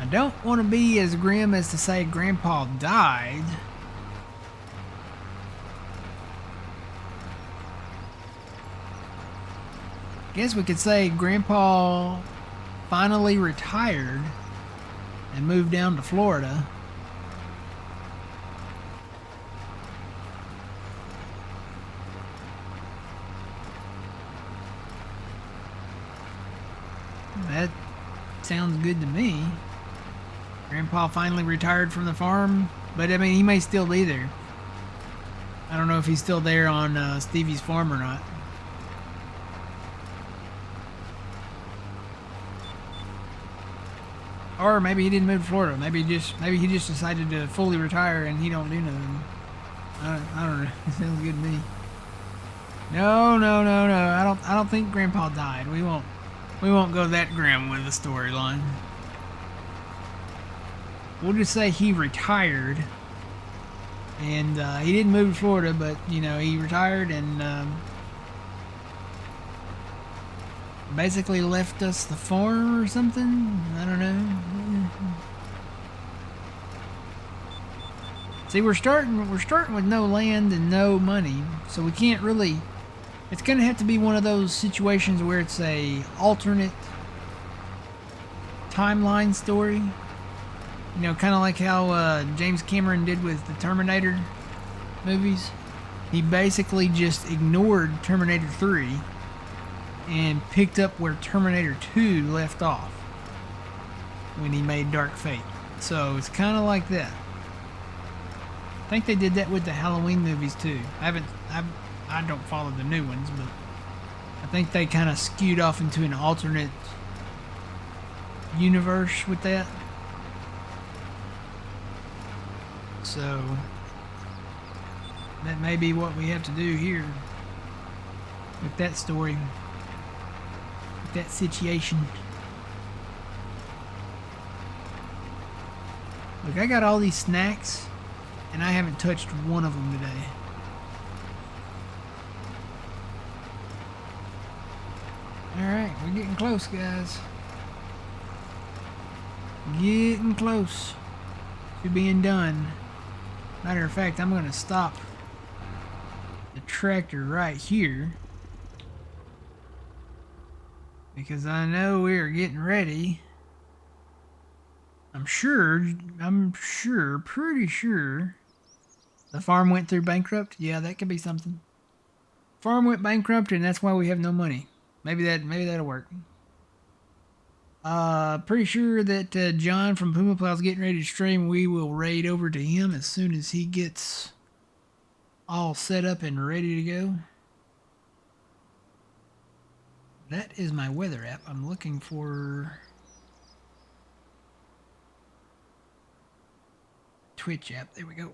don't want to be as grim as to say Grandpa died. Guess we could say Grandpa finally retired and moved down to Florida. That sounds good to me. Grandpa finally retired from the farm, but I mean, he may still be there. I don't know if he's still there on Stevie's farm or not. Or maybe he didn't move to Florida. Maybe he just decided to fully retire and he don't do nothing. I don't know. It sounds good to me. No. I don't think Grandpa died. We won't go that grim with the storyline. We'll just say he retired, and he didn't move to Florida, but you know, he retired, and basically left us the farm or something. I don't know. See, we're starting with no land and no money, so we can't really. It's gonna have to be one of those situations where it's a alternate timeline story. You know, kind of like how James Cameron did with the Terminator movies. He basically just ignored Terminator 3 and picked up where Terminator 2 left off when he made Dark Fate. So it's kind of like that. I think they did that with the Halloween movies too. I don't follow the new ones, but I think they kind of skewed off into an alternate universe with that. So that may be what we have to do here with that story, with that situation. Look, I got all these snacks, and I haven't touched one of them today. Alright, we're getting close, guys. Getting close to being done. Matter of fact, I'm going to stop the tractor right here, because I know we're getting ready. Pretty sure the farm went through bankrupt. Yeah, that could be something. Farm went bankrupt, and that's why we have no money. Maybe that'll work. Pretty sure that John from Puma Plow's getting ready to stream. We will raid over to him as soon as he gets all set up and ready to go. That is my weather app. I'm looking for Twitch app. There we go.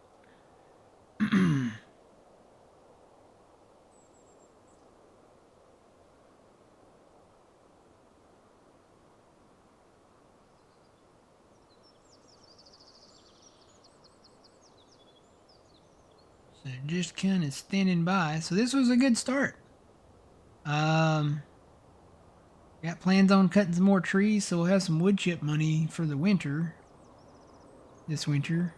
So just kind of standing by. So this was a good start. Got plans on cutting some more trees, so we'll have some wood chip money for the winter. This winter.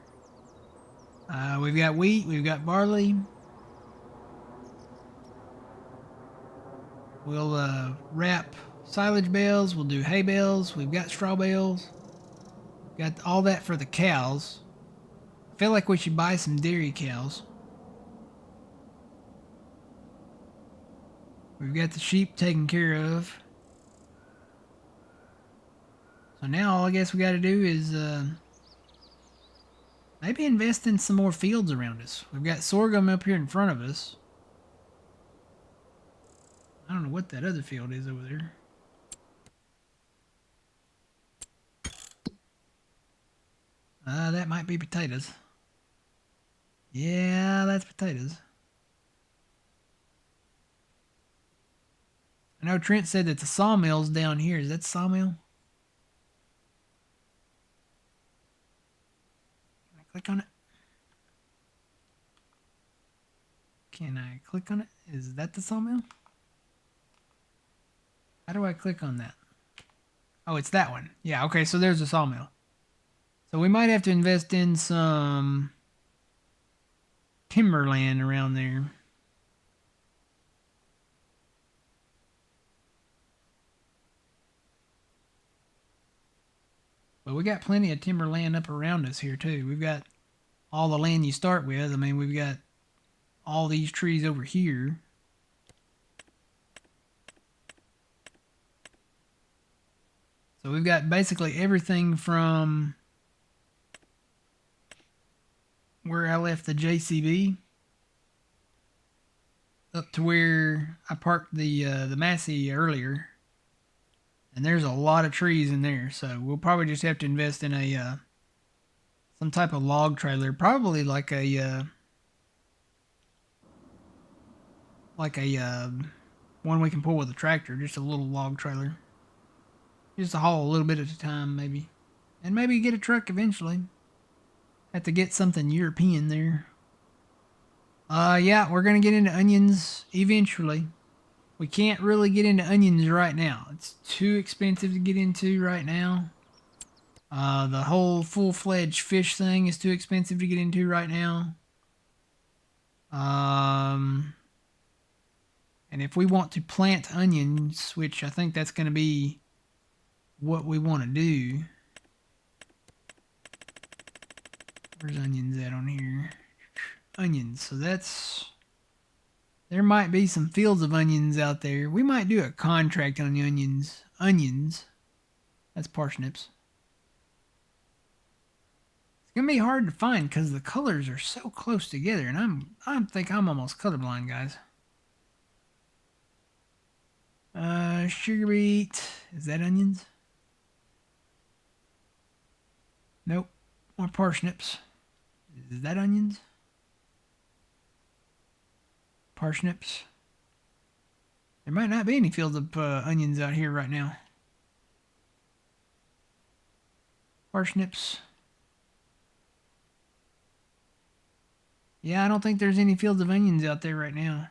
We've got wheat, we've got barley. We'll wrap silage bales, we'll do hay bales, we've got straw bales. Got all that for the cows. I feel like we should buy some dairy cows. We've got the sheep taken care of. So now all I guess we got to do is maybe invest in some more fields around us. We've got sorghum up here in front of us. I don't know what that other field is over there. That might be potatoes. Yeah, that's potatoes. I know Trent said that the sawmill's down here. Is that the sawmill? Can I click on it? Can I click on it? Is that the sawmill? How do I click on that? Oh, it's that one. Yeah, okay, so there's a sawmill. So we might have to invest in some timberland around there. But we got plenty of timberland up around us here too. We've got all the land you start with. I mean, we've got all these trees over here. So we've got basically everything from where I left the JCB up to where I parked the Massey earlier. And there's a lot of trees in there, so we'll probably just have to invest in a some type of log trailer, probably like a one we can pull with a tractor, just a little log trailer, just to haul a little bit at a time, maybe, and maybe get a truck eventually. Have to get something European there. Yeah, we're gonna get into onions eventually. We can't really get into onions right now. It's too expensive to get into right now. The whole full-fledged fish thing is too expensive to get into right now. And if we want to plant onions, which I think that's going to be what we want to do. Where's onions at on here? Onions. So that's... There might be some fields of onions out there. We might do a contract on the onions. Onions. That's parsnips. It's gonna be hard to find because the colors are so close together, and I think I'm almost colorblind, guys. Sugar beet. Is that onions? Nope. More parsnips. Is that onions? Parsnips. There might not be any fields of onions out here right now. Parsnips. Yeah, I don't think there's any fields of onions out there right now.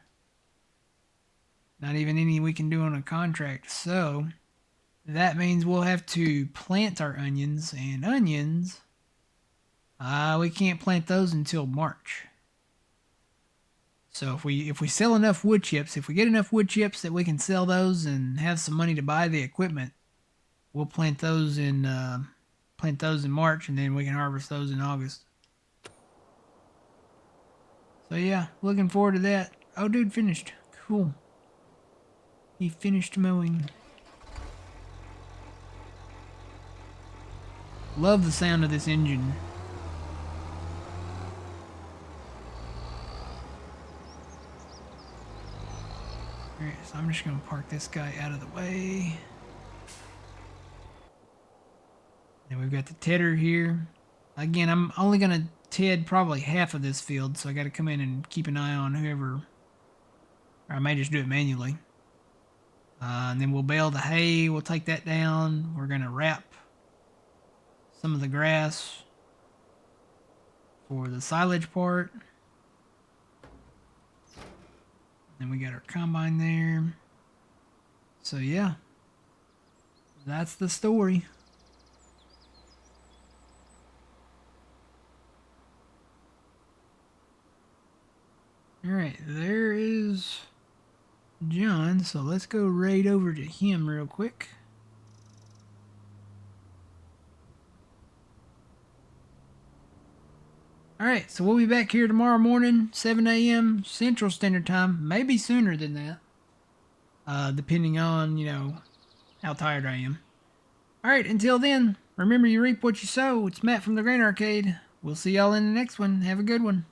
Not even any we can do on a contract. So that means we'll have to plant our onions, and onions, we can't plant those until March. So if we sell enough wood chips, if we get enough wood chips that we can sell those and have some money to buy the equipment, we'll plant those in March, and then we can harvest those in August. So yeah, looking forward to that. Oh, dude finished. Cool. He finished mowing. Love the sound of this engine. Alright, so I'm just going to park this guy out of the way. Then we've got the tedder here. Again, I'm only going to ted probably half of this field, so I got to come in and keep an eye on whoever... Or I may just do it manually. And then we'll bale the hay. We'll take that down. We're going to wrap some of the grass for the silage part. Then we got our combine there. So yeah, that's the story. All right, there is John. So let's go right over to him real quick. Alright, so we'll be back here tomorrow morning, 7 a.m. Central Standard Time. Maybe sooner than that. Depending on, how tired I am. Alright, until then, remember you reap what you sow. It's Matt from the Grain Arcade. We'll see y'all in the next one. Have a good one.